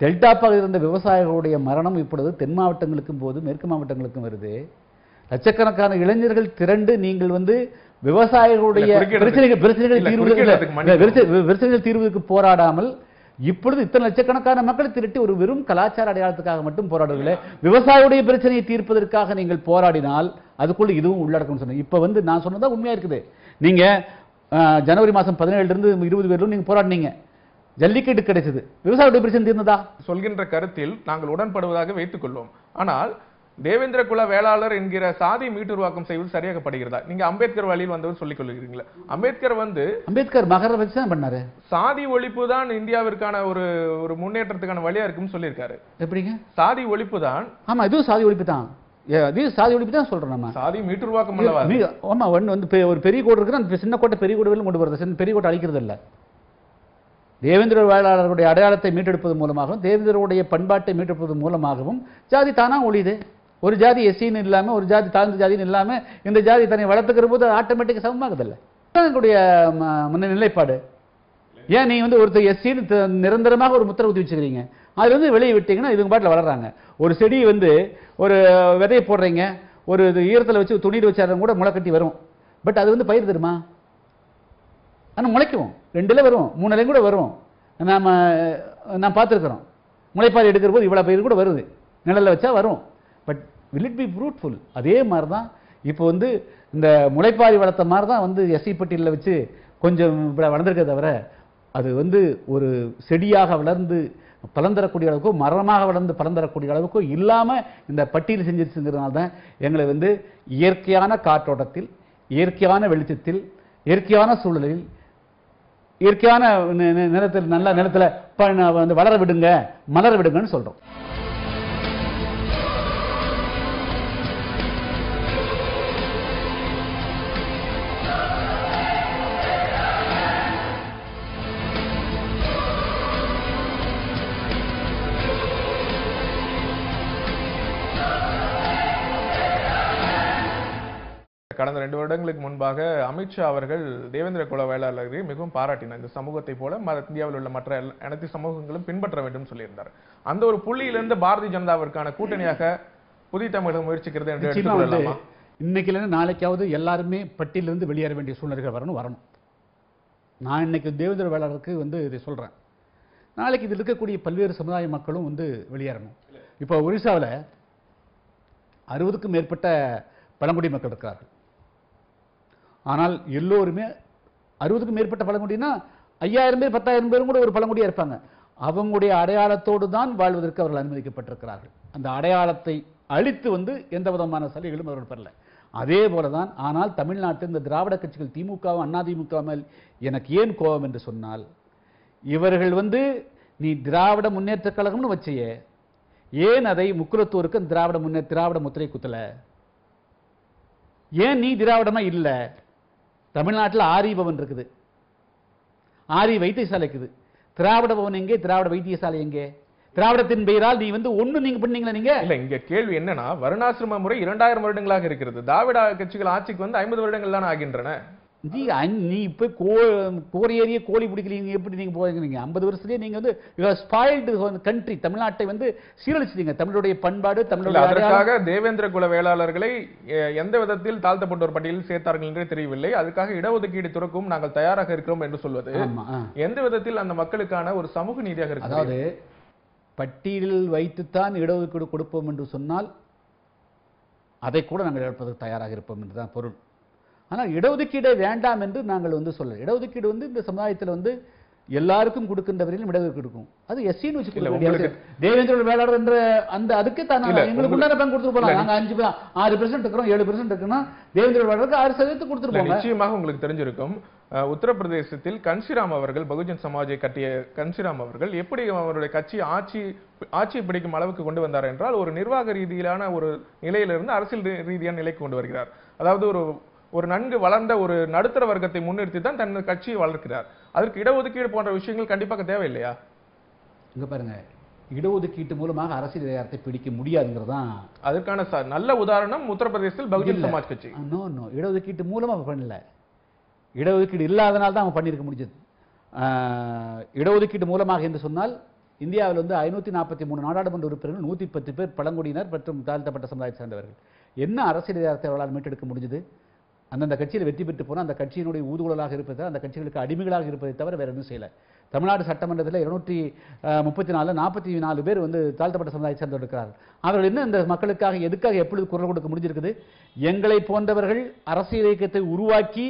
டெல்டா பகுதியில் இருந்த விவசாயிகளுடைய மரணம் இப்பொழுது தென் மாவட்டங்களுக்கும் போது மேற்கு மாவட்டங்களுக்கும் வருது. லட்சக்கணக்கான இளைஞர்கள் திரண்டு நீங்கள் விவசாயிகளுடைய பிரச்சனைகள் தீர்வுக்கு போராடாமல் இப்பொழுது இத்தனை லட்சக்கணக்கான மக்கள் திரட்டி ஒரு வெறும் கலாச்சார அடையாளத்துக்காக மட்டும் போராடவில்லை, விவசாயியுடைய பிரச்சனையை தீர்ப்பதற்காக நீங்கள் போராடினால் அதுக்குள்ள இதுவும் உள்ளடக்கம் சொன்னேன். இப்ப நான் சொன்னதா உண்மையா இருக்குது. நீங்க ஜனவரி மாதம் 17 இருந்து 20 பேரும் நீங்க போராடினீங்க, ஜல்லிக்கட்டு கிடைச்சது, விவசாயியுடைய பிரச்சனை தீர்ந்ததா? சொல்கின்ற கருத்தில் நாங்கள் உடன்படுவதாக வைத்துக் கொள்வோம். ஆனால் தேவேந்திர குல வேளாளர் என்கிற சாதி மீட்டுருவாக்கம் செய்வது சரியாகப்படுகிறதா? நீங்க அம்பேத்கர் வழியில் வந்தவர் சொல்லிக் கொள்கிறீங்களா? அம்பேத்கர் மகர வச்சு தான் பண்ணாரு. சாதி ஒழிப்பு தான் இந்தியாவிற்கான ஒரு முன்னேற்றத்துக்கான வழியா இருக்குன்னு சொல்லியிருக்காரு. எப்படிங்க சாதி ஒழிப்பு தான்? ஆமா, இதுவும் சாதி ஒழிப்பு தான். சாதி ஒழிப்பு தான் சொல்றோம். நம்ம சாதி மீட்டுருவாக்கம் அல்லவா? ஆமா, ஒரு பெரிய கோடு இருக்கு, அந்த சின்ன கோட்டை பெரிய கோடு கொண்டு வருது, பெரிய கோட்டை அழிக்கிறது இல்ல. தேவேந்திர வேளாளர்களுடைய அடையாளத்தை மீட்டெடுப்பது மூலமாகவும் தேவேந்திரருடைய பண்பாட்டை மீட்டெடுப்பது மூலமாகவும் ஜாதி தானா ஒழியுது. ஒரு ஜாதி எஸ்சின்னு இல்லாம ஒரு ஜாதி தாழ்ந்த ஜாதின்னு இல்லாம இந்த ஜாதி தன்னை வளர்த்துக்கிற போது ஆட்டோமேட்டிக் சமமாகுது இல்ல எங்களுடைய நிலைப்பாடு. ஏன் நீ ஒருத்தர் எஸ்சின்னு நிரந்தரமாக ஒரு முத்திரை ஊத்தி வச்சுக்கிறீங்க, அது வெளியே விட்டீங்கன்னா இதுங்க பாட்டில் வளர்றாங்க. ஒரு செடி ஒரு விதையை போடுறீங்க, ஒரு ஈரத்தில் வச்சு துணியில் வச்சாலும் கூட முளை கட்டி வரும். பட் அது பயிர் தருமா? ஆனால் முளைக்கும், 2 வரும், 3 கூட வரும். நான் பார்த்துருக்குறோம். முளைப்பாரி எடுக்கிற போது இவ்வளோ பயிர் கூட வருது, நிழலில் வச்சா வரும். But will it be fruitful? அதே மாதிரி தான் இப்போ இந்த முளைப்பாரி வளர்த்த மாதிரி தான் எஸ்சி பட்டியலில் வச்சு கொஞ்சம் வளர்ந்துருக்க தவிர அது ஒரு செடியாக வளர்ந்து பலன் தரக்கூடிய அளவுக்கோ மரமாக வளர்ந்து பலன் தரக்கூடிய அளவுக்கோ இல்லாமல் இந்த பட்டியல் செஞ்சிருச்சுங்கிறதுனால தான் எங்களை இயற்கையான காற்றோட்டத்தில், இயற்கையான வெளிச்சத்தில், இயற்கையான சூழலில், இயற்கையான நிலத்தில், நல்ல நிலத்தில் வளர விடுங்க, மலர விடுங்கன்னு சொல்றோம். கடந்த 2 வருடங்களுக்கு முன்பாக அமித்ஷா அவர்கள் தேவேந்திர குல வேளாளர்களை மிகவும் பாராட்டினார். இந்த சமூகத்தை போல இந்தியாவில் உள்ள மற்ற அனைத்து சமூகங்களும் பின்பற்ற வேண்டும் சொல்லியிருந்தார். அந்த ஒரு புள்ளியிலிருந்து பாரதிய ஜனதாவிற்கான கூட்டணியாக புதிய தமிழகம் முயற்சிக்கிறது என்று எடுத்துக்கொள்ளலாமா? இன்னைக்கு இல்லைன்னா நாளைக்காவது எல்லாருமே பட்டியலிருந்து வெளியேற வேண்டிய சூழ்நிலைகள் வரணும். நான் இன்னைக்கு தேவேந்திர வேளாளருக்கு இதை சொல்றேன். நாளைக்கு இதில் இருக்கக்கூடிய பல்வேறு சமுதாய மக்களும் வெளியேறணும். இப்போ ஒரிசாவில் 60க்கும் மேற்பட்ட பழங்குடி மக்கள் இருக்கிறார்கள். ஆனால் எல்லோருமே 60க்கும் மேற்பட்ட பழங்குடினா 5000 பேர் 10,000 பேரும் கூட ஒரு பழங்குடியா இருப்பாங்க. அவங்களுடைய அடையாளத்தோடு தான் வாழ்வதற்கு அவர்கள் அனுமதிக்கப்பட்டிருக்கிறார்கள். அந்த அடையாளத்தை அழித்து எந்த விதமான சலுகைகளும் அவர்கள் பெறல. அதே போலதான். ஆனால் தமிழ்நாட்டில் இந்த திராவிட கட்சிகள் திமுகவும் அதிமுக மேல் எனக்கு ஏன் கோபம் என்று சொன்னால், இவர்கள் நீ திராவிட முன்னேற்ற கழகம்னு வச்சையே, ஏன் அதை முக்குலத்தோருக்கு திராவிட முத்திரை குத்தல? ஏன் நீ திராவிடமா இல்ல? தமிழ்நாட்டில் ஆரி பவன் இருக்குது, ஆரி வைத்தியசாலை இருக்குது. திராவிட பவன் எங்கே? திராவிட வைத்தியசாலை எங்கே? திராவிடத்தின் பெயரால் நீ வந்து ஒண்ணு நீங்க பண்ணீங்களா? நீங்க இல்ல, இங்க கேள்வி என்னன்னா, வருணாசிரம முறை 2000 வருடங்களாக இருக்கிறது. திராவிட கட்சிகள் ஆட்சிக்கு வந்து 50 வருடங்கள் தான் ஆகின்றன. நீ இப்ப கோரியேறிய கோழி பிடிக்கிறீங்க, எப்படி நீங்க போகிறீங்க? 50 வருஷத்துலயே நீங்க வந்து ஸ்பாயில்டு கண்ட்ரி, தமிழ்நாட்டை வந்து சீரழிச்சிட்டீங்க. தமிழுடைய பண்பாடு, தமிழுடைய அதற்காக தேவேந்திர குல வேளாளர்களை எந்த விதத்தில் தாழ்த்தப்பட்ட ஒரு பட்டியலில் சேர்த்தார்கள் என்றே தெரியவில்லை. அதுக்காக இடஒதுக்கீடு துறக்கும் நாங்கள் தயாராக இருக்கிறோம் என்று சொல்வது எந்த விதத்தில் அந்த மக்களுக்கான ஒரு சமூக நீதியாக இருக்கு? அதாவது பட்டியலில் வைத்துத்தான் இடஒதுக்கீடு கொடுப்போம் என்று சொன்னால் அதை கூட நாங்கள் எடுப்பதற்கு தயாராக இருப்போம் என்றுதான் பொருள். ஆனால் இடஒதுக்கீடே வேண்டாம் என்று நாங்கள் வந்து சொல்ல. இடஒதுக்கீடு வந்து இந்த சமுதாயத்தில் வந்து எல்லாருக்கும் கொடுக்கின்ற வரையிலும் இடஒதுக்கீடு இருக்கும். அது எஸ்சின்னு வச்சுக்கொள்ள, தேவேந்திர வேளாளர் என்ற அந்த அதுக்கு தான் எங்களுக்கு உண்டான பங்கு கொடுத்துட்டு போலாம். நாங்க 6% இருக்கிறோம், 7% இருக்குன்னா தேவேந்திர வேளாளருக்கு 6% கொடுத்துருப்போம். நிச்சயமாக உங்களுக்கு தெரிஞ்சிருக்கும், உத்தரப்பிரதேசத்தில் கன்ஷிராம் அவர்கள், பகுஜன் சமாஜை கட்டிய கன்ஷிராம் அவர்கள் எப்படி அவருடைய கட்சி ஆட்சி பிடிக்கும் அளவுக்கு கொண்டு வந்தார் என்றால், ஒரு நிர்வாக ரீதியிலான ஒரு நிலையிலிருந்து அரசியல் ரீதியான நிலைக்கு கொண்டு வருகிறார். அதாவது ஒரு நன்கு வளர்ந்த ஒரு நடுத்தர வர்க்கத்தை முன்னிறுத்தி தான் தன் கட்சியை வளர்க்கிறார். அதற்கு இடஒதுக்கீடு போன்ற விஷயங்கள் கண்டிப்பாக தேவையில்லையா? இங்க பாருங்க, இடஒதுக்கீட்டு மூலமாக அரசியல் அதிகாரத்தை பிடிக்க முடியாதுங்கிறது தான் அதற்கான நல்ல உதாரணம் உத்தரப்பிரதேசத்தில் பகுஜன் சமாஜ் கட்சி. இடஒதுக்கீட்டு மூலமா பண்ணல, இடஒதுக்கீடு இல்லாதனால தான் அவங்க பண்ணியிருக்க முடிஞ்சது. இடஒதுக்கீடு மூலமாக என்று சொன்னால் இந்தியாவில் வந்து 543 நாடாளுமன்ற உறுப்பினர்கள், 110 பேர் பழங்குடியினர் மற்றும் தாழ்த்தப்பட்ட சமுதாயத்தை சேர்ந்தவர்கள். என்ன அரசியல் அதிகாரத்தை அவர்களால் மீட்டெடுக்க முடிஞ்சது? அந்தந்த கட்சியில் வெற்றி பெற்று போனால் அந்த கட்சியினுடைய ஊதுகுழலாக இருப்பதை, அந்த கட்சிகளுக்கு அடிமைகளாக இருப்பதை தவிர வேற எதுவும் செய்யல. தமிழ்நாடு சட்டமன்றத்தில் 234 44 பேர் வந்து தாழ்த்தப்பட்ட சமுதாயத்தை சேர்ந்து இருக்கிறார்கள். அவர்கள் என்ன இந்த மக்களுக்காக எதுக்காக எப்பொழுது குரல் கொடுக்க முடிஞ்சிருக்குது? எங்களை போன்றவர்கள் அரசியல் இயக்கத்தை உருவாக்கி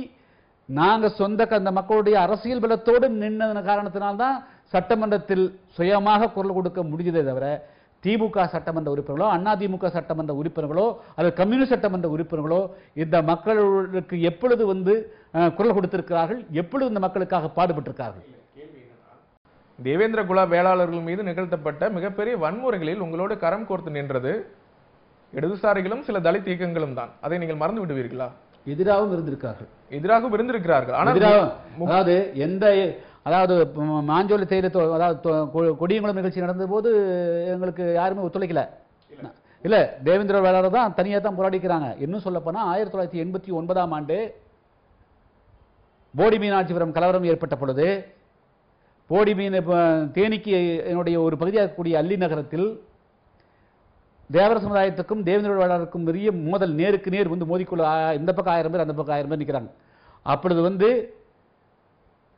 நாங்கள் அந்த மக்களுடைய அரசியல் பலத்தோடு நின்ன காரணத்தினால்தான் சட்டமன்றத்தில் சுயமாக குரல் கொடுக்க முடிஞ்சதே தவிர திமுக சட்டமன்ற உறுப்பினர்களோ, அதிமுக சட்டமன்ற உறுப்பினர்களோ, அல்லது கம்யூனிஸ்ட் சட்டமன்ற உறுப்பினர்களோ இந்த மக்களுக்கு எப்பொழுது வந்து குரல் கொடுத்திருக்கிறார்கள்? எப்பொழுது இந்த மக்களுக்காக பாடுபட்டிருக்கிறார்கள்? தேவேந்திர குல வேளாளர்கள் மீது நிகழ்த்தப்பட்ட மிகப்பெரிய வன்முறைகளில் உங்களோடு கரம் கோர்த்து நின்றது இடதுசாரிகளும் சில தலித் இயக்கங்களும் தான். அதை நீங்கள் மறந்து விடுவீர்களா? எதிராகவும் இருந்திருக்கிறார்கள். அதாவது மாஞ்சோலை தேயிலை, அதாவது கொடியங்குளம் நிகழ்ச்சி நடந்த போது எங்களுக்கு யாருமே ஒத்துழைக்கல. இல்ல, தேவேந்திர வேளாளர் தான் தனியாக தான் போராடிக்கிறாங்க. இன்னும் சொல்ல போனா 1989ஆம் ஆண்டு போடி மீனாட்சிபுரம் கலவரம் ஏற்பட்ட பொழுது, போடி மீன் தேனிக்கு என்னுடைய ஒரு பகுதியாக கூடிய அல்லி நகரத்தில் தேவர சமுதாயத்துக்கும் தேவேந்திர வேளாளருக்கும் பெரிய மோதல், நேருக்கு நேர் வந்து மோதிக்கொள்ள, இந்த பக்கம் 1000 பேர், அந்த பக்கம் 1000 பேர் நிற்கிறாங்க. அப்பொழுது வந்து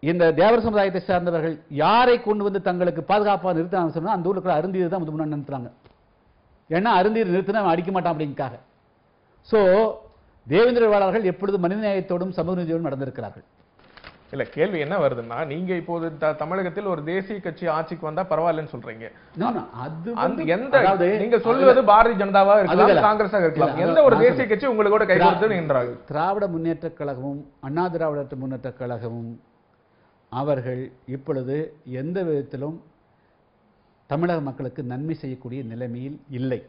இந்த தேவர சமுதாயத்தை சார்ந்தவர்கள் யாரை கொண்டு வந்து தங்களுக்கு பாதுகாப்பாக நிறுத்தினாங்க சொன்னா அந்த ஊருக்கு அருந்தீர் தான் வந்து முன்னாடி நிறுத்துறாங்க. ஏன்னா அருந்தீர் நிறுத்தினா அவன் அடிக்க மாட்டான் அப்படிங்காக. சோ தேவேந்திர வேளாளர்கள் எப்பொழுது மனிதநேயத்தோடும் சமூக நீதியோடும் நடந்திருக்கிறார்கள். இல்ல, கேள்வி என்ன வருதுன்னா, நீங்க இப்போது தமிழகத்தில் ஒரு தேசிய கட்சி ஆட்சிக்கு வந்தா பரவாயில்லன்னு சொல்றீங்க. நீங்க சொல்லுவது பாரதிய ஜனதாவா இருக்கலாம், காங்கிரஸாக இருக்கலாம், எந்த ஒரு தேசிய கட்சி உங்களோட கை கொடுத்து நின்றார்கள்? திராவிட முன்னேற்ற கழகமும் அண்ணா திராவிட முன்னேற்ற கழகமும் அவர்கள் இப்பொழுது எந்த விதத்திலும் தமிழக மக்களுக்கு நன்மை செய்யக்கூடிய நிலைமையில் இல்லை.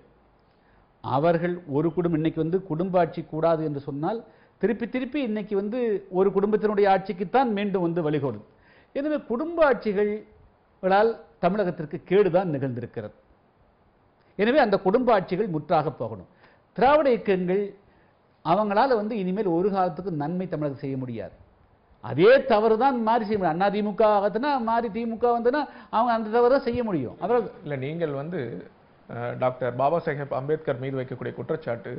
அவர்கள் ஒரு குடும்பம் இன்னைக்கு வந்து குடும்ப ஆட்சி கூடாது என்று சொன்னால் திருப்பி இன்னைக்கு வந்து ஒரு குடும்பத்தினுடைய ஆட்சிக்குத்தான் மீண்டும் வந்து வழிகோடும். எனவே குடும்ப ஆட்சிகளால் தமிழகத்திற்கு கேடுதான் நிகழ்ந்திருக்கிறது. எனவே அந்த குடும்ப ஆட்சிகள் முற்றாக போகணும். திராவிட இயக்கங்கள் அவங்களால வந்து இனிமேல் ஒரு காலத்துக்கு நன்மை தமிழகம் செய்ய முடியாது. அதே தவறு தான் மாறி செய்ய முடியும். அதிமுக ஆகுதுன்னா மாறி திமுக வந்துன்னா அவங்க அந்த தவறு தான் செய்ய முடியும். அப்புறம் இல்ல, நீங்கள் வந்து டாக்டர் பாபா சாஹேப் அம்பேத்கர் மீது வைக்கக்கூடிய குற்றச்சாட்டு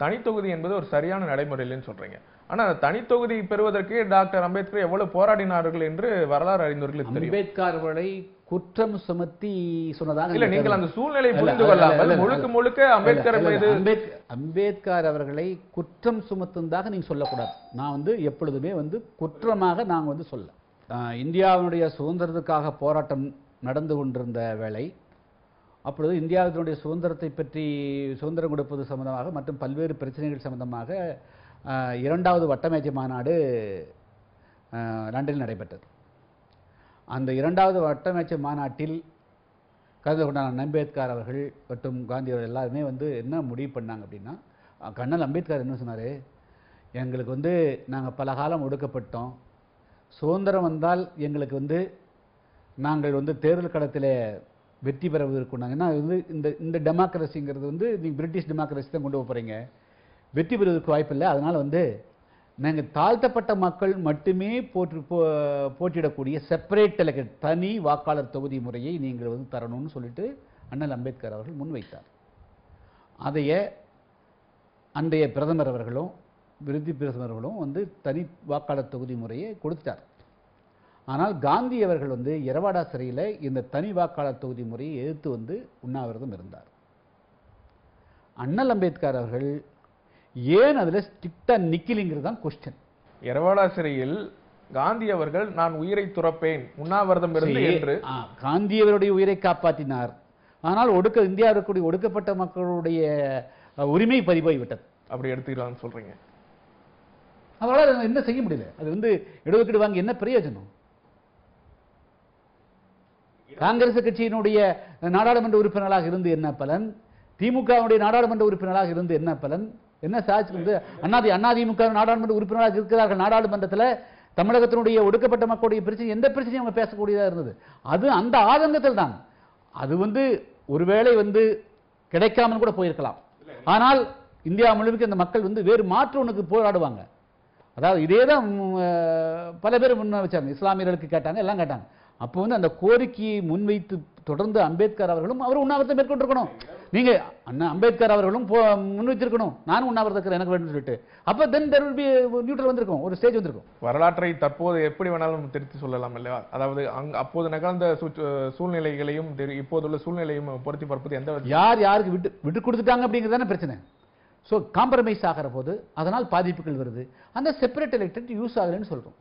தனித்தொகுதி என்பது ஒரு சரியான நடைமுறையில்னு சொல்றீங்க. ஆனா தனித்தொகுதி பெறுவதற்கு டாக்டர் அம்பேத்கர் எவ்வளவு போராடினார்கள் என்று வரலாறு அறிந்தவர்களுக்கு தெரியும். அம்பேத்கர் அவர்களை குற்றம் சுமத்தி சொன்னதாக இல்ல, நீங்கள் அந்த சூழ்நிலை புரிந்து கொள்ளாமல் முழுக்க அம்பேத்கர் மீது அம்பேத்கர் அவர்களை குற்றம் சுமத்துவதாக நீங்க சொல்லக்கூடாது. நான் வந்து எப்பொழுதுமே வந்து குற்றமாக நாங்க வந்து சொல்ல. இந்தியாவினுடைய சுதந்திரத்துக்காக போராட்டம் நடந்து கொண்டிருந்த வேளை, அப்பொழுது இந்தியாவினுடைய சுதந்திரத்தை பற்றி, சுதந்திரம் கொடுப்பது சம்பந்தமாக மற்றும் பல்வேறு பிரச்சனைகள் சம்பந்தமாக 2வது வட்டமேஜை மாநாடு லண்டனில் நடைபெற்றது. அந்த 2வது வட்டமேஜை மாநாட்டில் கலந்து கொண்டான அம்பேத்கர் அவர்கள் மற்றும் காந்தி அவர்கள் எல்லாருமே வந்து என்ன முடிவு பண்ணாங்க அப்படின்னா, கண்ணல் அம்பேத்கர் என்ன சொன்னார், எங்களுக்கு வந்து நாங்கள் பல காலம் ஒடுக்கப்பட்டோம், சுதந்திரம் வந்தால் எங்களுக்கு வந்து நாங்கள் வந்து தேர்தல் களத்தில் வெற்றி பெறுவதற்கு ஏன்னா வந்து இந்த டெமோக்ரஸிங்கிறது வந்து நீங்கள் பிரிட்டிஷ் டெமோக்ரஸி தான் கொண்டு போகிறீங்க, வெற்றி பெறுவதற்கு வாய்ப்பில்லை. அதனால் வந்து நாங்கள் தாழ்த்தப்பட்ட மக்கள் மட்டுமே போட்டியிடக்கூடிய செப்பரேட் எலெக்ட் தனி வாக்காளர் தொகுதி முறையை நீங்கள் வந்து தரணும்னு சொல்லிட்டு அண்ணல் அம்பேத்கர் அவர்கள் முன்வைத்தார். அதைய அன்றைய பிரதமர் அவர்களும் விருத்தி பிரதமர்களும் வந்து தனி வாக்காளர் தொகுதி முறையை கொடுத்தார். ஆனால் காந்தி அவர்கள் வந்து எரவாடா சிறையில் இந்த தனி வாக்காளர் தொகுதி முறையை எதிர்த்து வந்து உண்ணாவிரதம் இருந்தார். அண்ணல் அம்பேத்கர் அவர்கள் ஏன் அதுல ஸ்ட்ரிக்டா நிக்கலிங்கிறது தான் கொஸ்டின். எரவாடா சிறையில் காந்தி அவர்கள் நான் உயிரை துறப்பேன் உண்ணாவிரதம் இருந்து என்று காந்தி அவருடைய உயிரை காப்பாற்றினார். ஆனால் இந்தியாவில் இருக்கக்கூடிய ஒடுக்கப்பட்ட மக்களுடைய உரிமை பதிவாகி விட்டது. அப்படி எடுத்துக்கலாம்னு சொல்றீங்க. அவரால் என்ன செய்ய முடியல. அது வந்து இடஒதுக்கீடு வாங்கி என்ன பிரயோஜனம்? காங்கிரஸ் கட்சியினுடைய நாடாளுமன்ற உறுப்பினராக இருந்து என்ன பலன்? திமுகவுடைய நாடாளுமன்ற உறுப்பினராக இருந்து என்ன பலன்? என்ன சாட்சி? அதிமுக நாடாளுமன்ற உறுப்பினராக இருக்கிறார்கள். நாடாளுமன்றத்தில் தமிழகத்தினுடைய ஒடுக்கப்பட்ட மக்களுடைய பிரச்சனை எந்த பிரச்சனையும் அவங்க பேசக்கூடியதாக இருந்தது. அது அந்த ஆதங்கத்தில் தான். அது வந்து ஒருவேளை வந்து கிடைக்காமல் கூட போயிருக்கலாம். ஆனால் இந்தியா முழுவதும் இந்த மக்கள் வந்து வேறு மாற்று ஒன்றுக்கு போராடுவாங்க. அதாவது இதே தான் பல பேர் முன்ன வச்சாங்க. இஸ்லாமியர்களுக்கு கேட்டாங்க, எல்லாம் கேட்டாங்க. அப்போ வந்து அந்த கோரிக்கையை முன்வைத்து தொடர்ந்து அம்பேத்கர் அவர்களும் அவர் உண்ணாவிரதம் மேற்கொண்டிருக்கணும். நீங்க அண்ணா அம்பேத்கர் அவர்களும் முன்வைத்திருக்கணும், நானும் உண்ணாவிரதம் எனக்கு வேண்டும் சொல்லிட்டு. அப்ப தென் தேர் வில் பி நியூட்ரல் வந்திருக்கும், ஒரு ஸ்டேஜ் வந்திருக்கும். வரலாற்றை தற்போது எப்படி வேணாலும் திருத்தி சொல்லலாம் இல்லையா? அதாவது அப்போது நிகழ்ந்த சூழ்நிலைகளையும் இப்போதுள்ள சூழ்நிலையும் பொருத்தி பார்ப்பது எந்த யாருக்கு விட்டு கொடுத்துட்டாங்க அப்படிங்கிறது பிரச்சனை. ஸோ காம்ப்ரமைஸ் ஆகிற போது அதனால் பாதிப்புகள் வருது. அந்த செப்பரேட் எலெக்டட் யூஸ் ஆகலன்னு சொல்றோம்.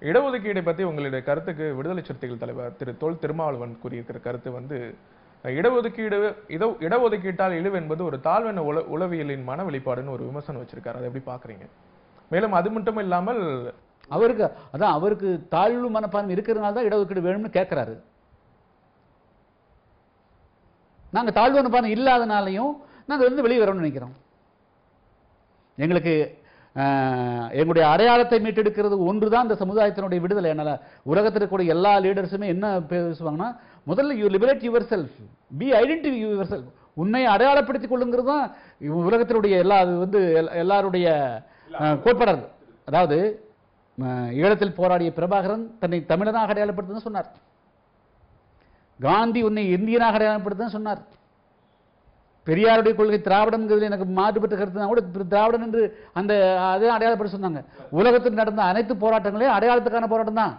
இடஒதுக்கீடை பற்றி உங்களுடைய கருத்துக்கு விடுதலை சிறுத்தைகள் தலைவர் திரு தொல் திருமாவளவன் கூறியிருக்கிற கருத்து வந்து இடஒதுக்கீட்டால் இழிவு என்பது ஒரு தாழ்வெண்ண உளவியலின் மன வெளிப்பாடுன்னு ஒரு விமர்சனம் வச்சிருக்காரு. அதை எப்படி பாக்குறீங்க? மேலும் அது மட்டும் இல்லாமல் அவருக்கு தாழ்வு மனப்பான்மை இருக்கிறதுனால தான் இடஒதுக்கீடு வேணும்னு கேட்கிறாரு. நாங்க தாழ்வு மனப்பான்மை இல்லாதனாலையும் நாங்க வந்து வெளியே வரணும்னு நினைக்கிறோம். எங்களுடைய அடையாளத்தை மீட்டெடுக்கிறது ஒன்றுதான் இந்த சமுதாயத்தினுடைய விடுதலை. என்னால உலகத்தில் இருக்கக்கூடிய எல்லா லீடர்ஸுமே என்ன பேசுவாங்கன்னா, முதல்ல you liberate your self, be identify your self. உன்னை அடையாளப்படுத்திக் கொள்ளுங்கிறது தான் உலகத்தினுடைய எல்லாருடைய கோட்பாடு. அதாவது ஈழத்தில் போராடிய பிரபாகரன் தன்னை தமிழனாக அடையாளப்படுத்துன்னு சொன்னார். காந்தி உன்னை இந்தியனாக அடையாளப்படுத்துன்னு சொன்னார். பெரியாருடைய கொள்கை திராவிடம் எனக்கு மாறுபட்ட கருத்து கூட திராவிடன் என்று அதே அடையாளப்படுத்த சொன்னாங்க. உலகத்தில் நடந்த அனைத்து போராட்டங்களையும் அடையாளத்துக்கான போராட்டம் தான்.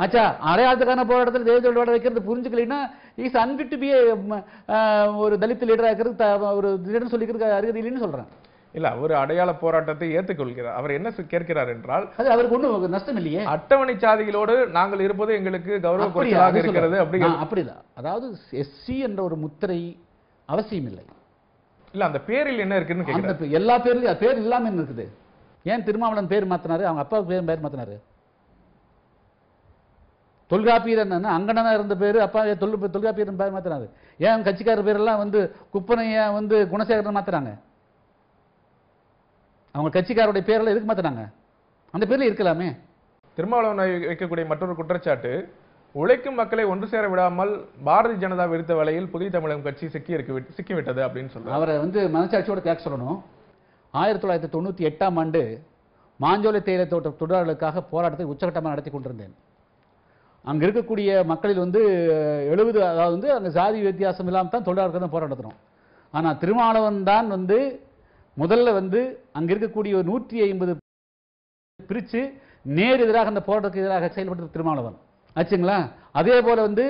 ஆச்சா, அடையாளத்துக்கான போராட்டத்தில் தேவேந்திர வைக்கிறது புரிஞ்சுக்கலைன்னா இஸ் அன்பிட் டு பி ஒரு தலித் லீடராக இருக்கிறது, ஒரு லீடர் சொல்லிக்கிறது அருகதை இல்லைன்னு சொல்றேன். இல்ல, அவர் அடையாள போராட்டத்தை ஏற்றுக்கொள்கிறார். அவர் என்ன கேட்கிறார் என்றால், அது அவருக்கு ஒன்றும் நஷ்டம் இல்லையே. அட்டவணை சாதிகளோடு நாங்கள் இருப்பது எங்களுக்கு கௌரவ குறைச்சலாக இருக்கிறது. அப்படிதான். அதாவது எஸ்சி என்ற ஒரு முத்திரை அவசியம் இல்லை. இல்ல, அந்த பேரில் என்ன இருக்குன்னு கேக்குறேன். எல்லா பேர்லயும் பேர் இல்லாம என்ன இருக்குது? ஏன் திருமாவளவன் பேர் மாத்தினாரு? அவங்க அப்பாவுக்கு பேர் மாத்தினாரு. தொல்காப்பியர் அங்கனா இருந்த பேரு அப்பா தொல்காப்பியர் பேர் மாத்தினாரு. ஏன் கட்சிக்காரர் பேரெல்லாம் வந்து குப்பனைய வந்து குணசேகரன் மாத்துறாங்க? அவங்க கட்சிக்காரருடைய பேரெல்லாம் எதுக்கு மாத்தினாங்க? அந்த பேர்ல இருக்கலாமே. திருமாவளவன் வைக்கக்கூடிய மற்றொரு குற்றச்சாட்டு, உழைக்கும் மக்களை ஒன்று சேர விடாமல் பாரதிய ஜனதா விடுத்த வேளையில் புதிய தமிழகம் கட்சி சிக்கிவிட்டது அப்படின்னு சொல்றாரு. அவரை வந்து மனசாட்சியோட கேட்க சொல்லணும். 1998ஆம் ஆண்டு மாஞ்சோலை தேயிலை தோட்ட தொழிலாளர்களுக்காக போராட்டத்தை உச்சகட்டமாக நடத்தி கொண்டிருந்தேன். அங்க இருக்கக்கூடிய மக்களில் வந்து 70, அதாவது வந்து அங்க ஜாதி வித்தியாசம் இல்லாமல் தான் தொழிலாளர்கள் தான் போராட்டம் நடத்துறோம். ஆனா திருமாவளவன் தான் வந்து முதல்ல வந்து அங்க இருக்கக்கூடிய 150 பிரிச்சு நேர் எதிராக அந்த போராட்டத்துக்கு எதிராக செயல்பட்டு திருமாவளவன் ஆச்சுங்களா. அதே போல வந்து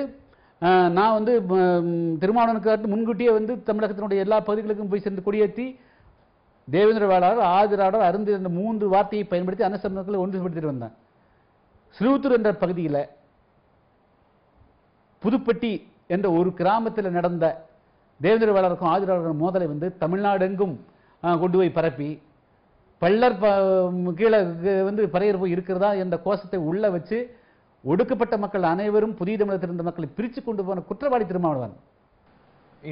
நான் வந்து திருமாவளவனுக்கு முன்கூட்டியே வந்து தமிழகத்தினுடைய எல்லா பகுதிகளுக்கும் போய் சேர்ந்து கொடியேற்றி தேவேந்திர வேளாளர், ஆதிராடர், அருந்து என்ற 3 வார்த்தையை பயன்படுத்தி அன்னசமயத்தில் ஒன்றுபடுத்திட்டு வந்தேன். சிறுவத்தூர் என்ற பகுதியில் புதுப்பட்டி என்ற ஒரு கிராமத்தில் நடந்த தேவேந்திர வேளாளருக்கும் ஆதிராளருக்கும் மோதலை வந்து தமிழ்நாடு எங்கும் கொண்டு போய் பரப்பி பள்ளர் கீழே வந்து பறையர்ப்பு இருக்கிறதா என்ற கோஷத்தை உள்ள வச்சு ஒடுக்கப்பட்ட மக்கள் அனைவரும் புதிய தமிழகத்தில் இருந்த மக்களை பிரித்து கொண்டு போன குற்றவாளி திருமாவளவன்.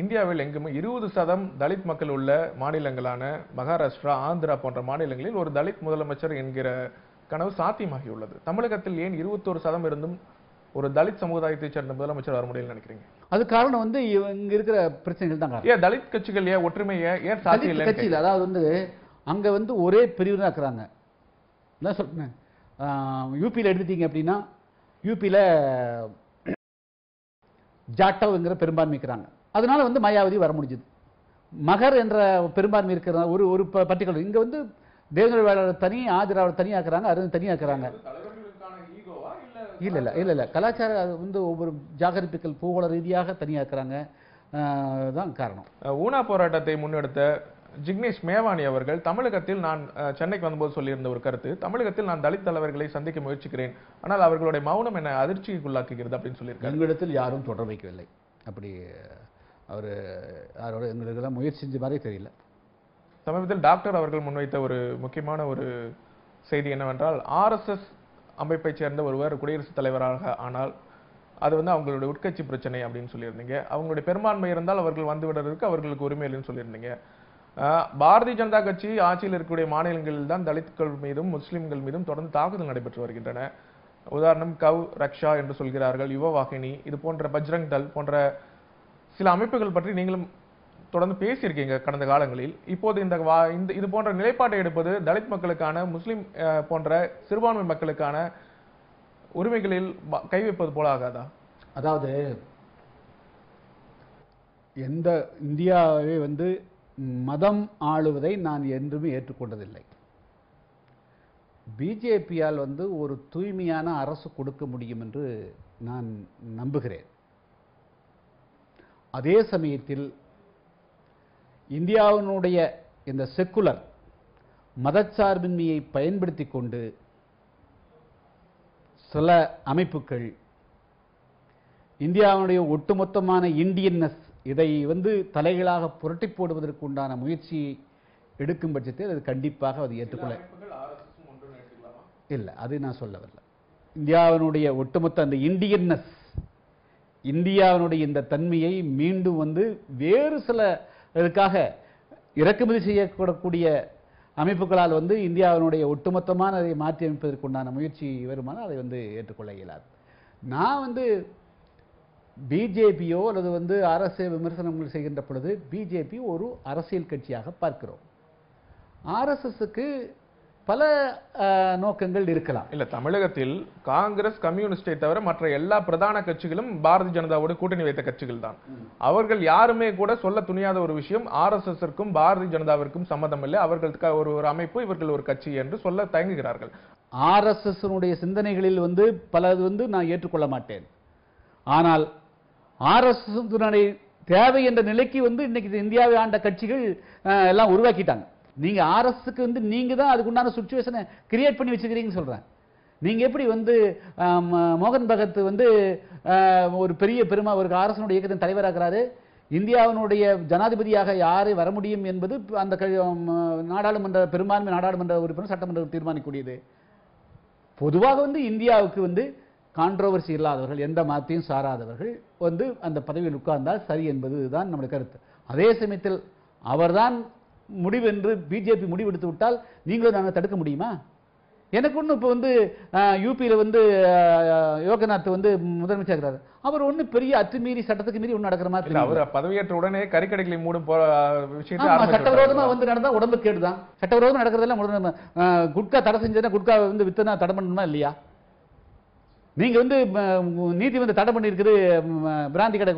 இந்தியாவில் எங்குமே 20% தலித் மக்கள் உள்ள மாநிலங்களான மகாராஷ்டிரா, ஆந்திரா போன்ற மாநிலங்களில் ஒரு தலித் முதலமைச்சர் என்கிற கனவு சாத்தியமாகியுள்ளது. தமிழகத்தில் ஏன் 21% இருந்தும் ஒரு தலித் சமுதாயத்தைச் சேர்ந்த முதலமைச்சர் வர முடியலன்னு நினைக்கிறீங்க? அது காரணம் வந்து இங்க இருக்கிற பிரச்சனைகள் தான் காரணம். ஏன் தலித் கட்சிகள் ஏன் ஒற்றுமையை ஏன் சாத்தியம் இல்லை? கட்சியில் அதாவது வந்து அங்க வந்து ஒரே பிரிவு தான் இருக்கிறாங்க. நான் சொல்றேன், யூபியில் எடுத்துட்டீங்க அப்படின்னா யூபியில் ஜாட்டவ்ங்கிற பெரும்பான்மை இருக்கிறாங்க. அதனால வந்து மாயாவதி வர முடிஞ்சது. மகர் என்ற பெரும்பான்மை இருக்கிற ஒரு பர்டிகுலர் இங்க வந்து தேவேந்திர வேளாளர் தனி, ஆதிராவிட தனியாக்குறாங்க, அருண் தனியாக்குறாங்க. இல்ல இல்ல இல்ல இல்ல கலாச்சார அது வந்து ஒவ்வொரு ஜாகரிப்புகள் பூகோள ரீதியாக தனியாக்குறாங்க தான் காரணம். ஊனா போராட்டத்தை முன்னெடுத்த ஜிக்னேஷ் மேவானி அவர்கள் தமிழகத்தில் நான் சென்னைக்கு வந்தபோது சொல்லியிருந்த ஒரு கருத்து, தமிழகத்தில் நான் தலித் தலைவர்களை சந்திக்க முயற்சிக்கிறேன், ஆனால் அவர்களுடைய மௌனம் என்ன அதிர்ச்சிக்குள்ளாக்குகிறது அப்படின்னு சொல்லியிருக்காரு. எங்களிடத்தில் யாரும் தொடர் வைக்கவில்லை. அப்படி அவர் யாரோட எங்களுக்கெல்லாம் முயற்சி செஞ்ச மாதிரி தெரியல. சமீபத்தில் டாக்டர் அவர்கள் முன்வைத்த ஒரு முக்கியமான ஒரு செய்தி என்னவென்றால், RSS அமைப்பை சேர்ந்த ஒருவர் குடியரசுத் தலைவராக ஆனால் அது வந்து அவங்களுடைய உட்கட்சி பிரச்சனை அப்படின்னு சொல்லியிருந்தீங்க. அவங்களுடைய பெரும்பான்மை இருந்தால் அவர்கள் வந்து விடுறதுக்கு அவர்களுக்கு உரிமை இல்லைன்னு சொல்லியிருந்தீங்க. பாரதிய ஜனதா கட்சி ஆட்சியில் இருக்கக்கூடிய மாநிலங்களில் தான் தலித்கள் மீதும் முஸ்லிம்கள் மீதும் தொடர்ந்து தாக்குதல் நடைபெற்று வருகின்றன. உதாரணம் கவ் ரக்ஷா என்று சொல்கிறார்கள், யுவ வாகினி, இது போன்ற பஜ்ரங் தள் போன்ற சில அமைப்புகள் பற்றி நீங்களும் தொடர்ந்து பேசியிருக்கீங்க கடந்த காலங்களில். இப்போது இது போன்ற நிலைப்பாட்டை எடுப்பது தலித் மக்களுக்கான, முஸ்லிம் போன்ற சிறுபான்மை மக்களுக்கான உரிமைகளில் கை வைப்பது போல ஆகாதா? அதாவது எந்த இந்தியாவே வந்து மதம் ஆளுவதை நான் என்றுமே ஏற்றுக்கொண்டதில்லை. பிஜேபியால் வந்து ஒரு தூய்மையான அரசு கொடுக்க முடியும் என்று நான் நம்புகிறேன். அதே சமயத்தில் இந்தியாவினுடைய இந்த செக்குலர் மதச்சார்பின்மையை பயன்படுத்தி கொண்டு சில அமைப்புகள் இந்தியாவுடைய ஒட்டுமொத்தமான இந்தியன்னஸ் இதை வந்து தலைகளாக புரட்டி போடுவதற்கு உண்டான முயற்சி எடுக்கும் பட்சத்தில் அது கண்டிப்பாக அது ஏற்றுக்கொள்ள இல்லை. அது நான் சொல்ல வரல. இந்தியாவினுடைய ஒட்டுமொத்த அந்த இந்தியன்னஸ், இந்தியாவினுடைய இந்த தன்மையை மீண்டும் வந்து வேறு சில இதுக்காக இறக்குமதி செய்யக்கூடக்கூடிய அமைப்புகளால் வந்து இந்தியாவினுடைய ஒட்டுமொத்தமான அதை மாற்றி அமைப்பதற்குண்டான முயற்சி வருமானால் அதை வந்து ஏற்றுக்கொள்ள இயலாது. நான் வந்து பிஜேபியோ அல்லது வந்து அரசு விமர்சனங்கள் செய்கின்ற பொழுது பிஜேபி ஒரு அரசியல் கட்சியாக பார்க்கிறோம். RSSக்கு பல நோக்கங்கள் இருக்கலாம். இல்ல, தமிழகத்தில் காங்கிரஸ், கம்யூனிஸ்டை தவிர மற்ற எல்லா பிரதான கட்சிகளும் பாரதிய ஜனதாவோடு கூட்டணி வைத்த கட்சிகள் தான். அவர்கள் யாருமே கூட சொல்ல துணியாத ஒரு விஷயம், RSSற்கும் பாரதிய ஜனதாவிற்கும் சம்மதம் இல்லை, அவர்களுக்கு ஒரு அமைப்பு, இவர்கள் ஒரு கட்சி என்று சொல்ல தயங்குகிறார்கள். RSSனுடைய சிந்தனைகளில் வந்து பலது வந்து நான் ஏற்றுக்கொள்ள மாட்டேன். ஆனால் RSS தேவை என்ற நிலைக்கு வந்து இன்னைக்கு இந்தியாவை ஆண்ட கட்சிகள் எல்லாம் உருவாக்கிட்டாங்க. நீங்க RSSக்கு வந்து நீங்க தான் அதுக்குண்டான சிச்சுவேஷனை கிரியேட் பண்ணி வச்சுக்கிறீங்கன்னு சொல்றேன். நீங்க எப்படி வந்து மோகன் பகத் வந்து ஒரு பெரிய ஒரு RSSனுடைய இயக்கத்தின் தலைவராகிறாரு, இந்தியாவினுடைய ஜனாதிபதியாக யாரை வர முடியும் என்பது அந்த நாடாளுமன்ற பெரும்பான்மை நாடாளுமன்ற உறுப்பினர் சட்டமன்றம் தீர்மானிக்கக்கூடியது. பொதுவாக வந்து இந்தியாவுக்கு வந்து கான்ட்ரோவர்சி இல்லாதவர்கள், எந்த மதத்தையும் சாராதவர்கள் வந்து அந்த பதவியில் உட்கார்ந்தால் சரி என்பதுதான் நம்முடைய கருத்து. அதே சமயத்தில் அவர்தான் முடிவு என்று பிஜேபி முடிவெடுத்து விட்டால் நீங்களும் நாங்கள் தடுக்க முடியுமா? எனக்கு ஒன்றும் இப்போ வந்து யூபியில் வந்து யோகநாத் வந்து முதலமைச்சர் இருக்கிறார், அவர் ஒன்றும் பெரிய அத்துமீறி சட்டத்துக்கு மீறி ஒன்று நடக்கிற மாதிரி அவர் பதவியேற்ற உடனே கறிக்கடைகளை மூடும் சட்டவிரோதமா வந்து நடந்தா உடம்பு கேடுதான். சட்டவிரோதம் நடக்கிறதெல்லாம் குட்கா தடை செஞ்சதுன்னா குட்கா வந்து வித்தனா தடை பண்ணணுமா இல்லையா? நீங்க வந்து நீதி வந்து தடை பண்ணிருக்குது பிராந்தி கடை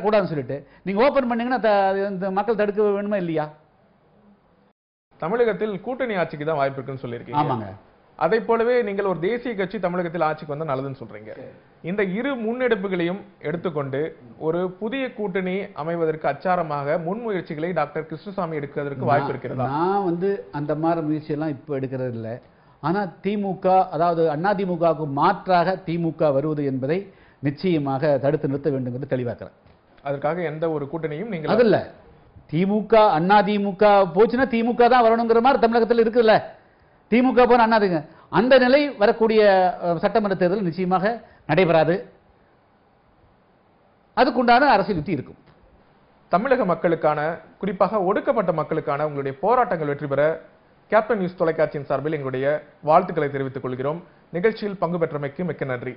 கூடாதுன்னு சொல்லிட்டு நீங்க ஓபன் பண்ணீங்கன்னா மக்கள் தடுக்க வேணுமா இல்லையா? தமிழகத்தில் கூட்டணி ஆட்சிக்கு தான் வாய்ப்பு இருக்குன்னு சொல்லியிருக்கீங்க. ஆமாங்க. அதை போலவே நீங்கள் ஒரு தேசிய கட்சி தமிழகத்தில் ஆட்சிக்கு வந்தா நல்லதுன்னு சொல்றீங்க. இந்த இரு முன்னெடுப்புகளையும் எடுத்துக்கொண்டு ஒரு புதிய கூட்டணி அமைவதற்கு அச்சாரமாக முன்முயற்சிகளை டாக்டர் கிருஷ்ணசாமி எடுக்கிறதுக்கு வாய்ப்பு இருக்கிறதா? நான் வந்து அந்த மாதிரி முயற்சி எல்லாம் இப்ப எடுக்கிறது இல்லை. ஆனால் திமுக, அதாவது அதிமுகவுக்கு மாற்றாக திமுக வருவது என்பதை நிச்சயமாக தடுத்து நிறுத்த வேண்டும் என்று தெளிவாக்குறேன். அதற்காக எந்த ஒரு கூட்டணியும் நீங்கள் அது இல்ல, திமுக அண்ணா திமுக போச்சுன்னா திமுக தான் வரணுங்கிற மாதிரி தமிழகத்தில் இருக்குல்ல. திமுக போன அண்ணாதுங்க அந்த நிலை வரக்கூடிய சட்டமன்ற தேர்தல் நிச்சயமாக நடைபெறாது. அதுக்குண்டான அரசியல் யுக்தி இருக்கும். தமிழக மக்களுக்கான, குறிப்பாக ஒடுக்கப்பட்ட மக்களுக்கான உங்களுடைய போராட்டங்கள் வெற்றி பெற கேப்டன் நியூஸ் தொலைக்காட்சியின் சார்பில் எங்களுடைய வாழ்த்துக்களை தெரிவித்துக் கொள்கிறோம். நிகழ்ச்சியில் பங்கு பெற்றமைக்கு மிக்க நன்றி.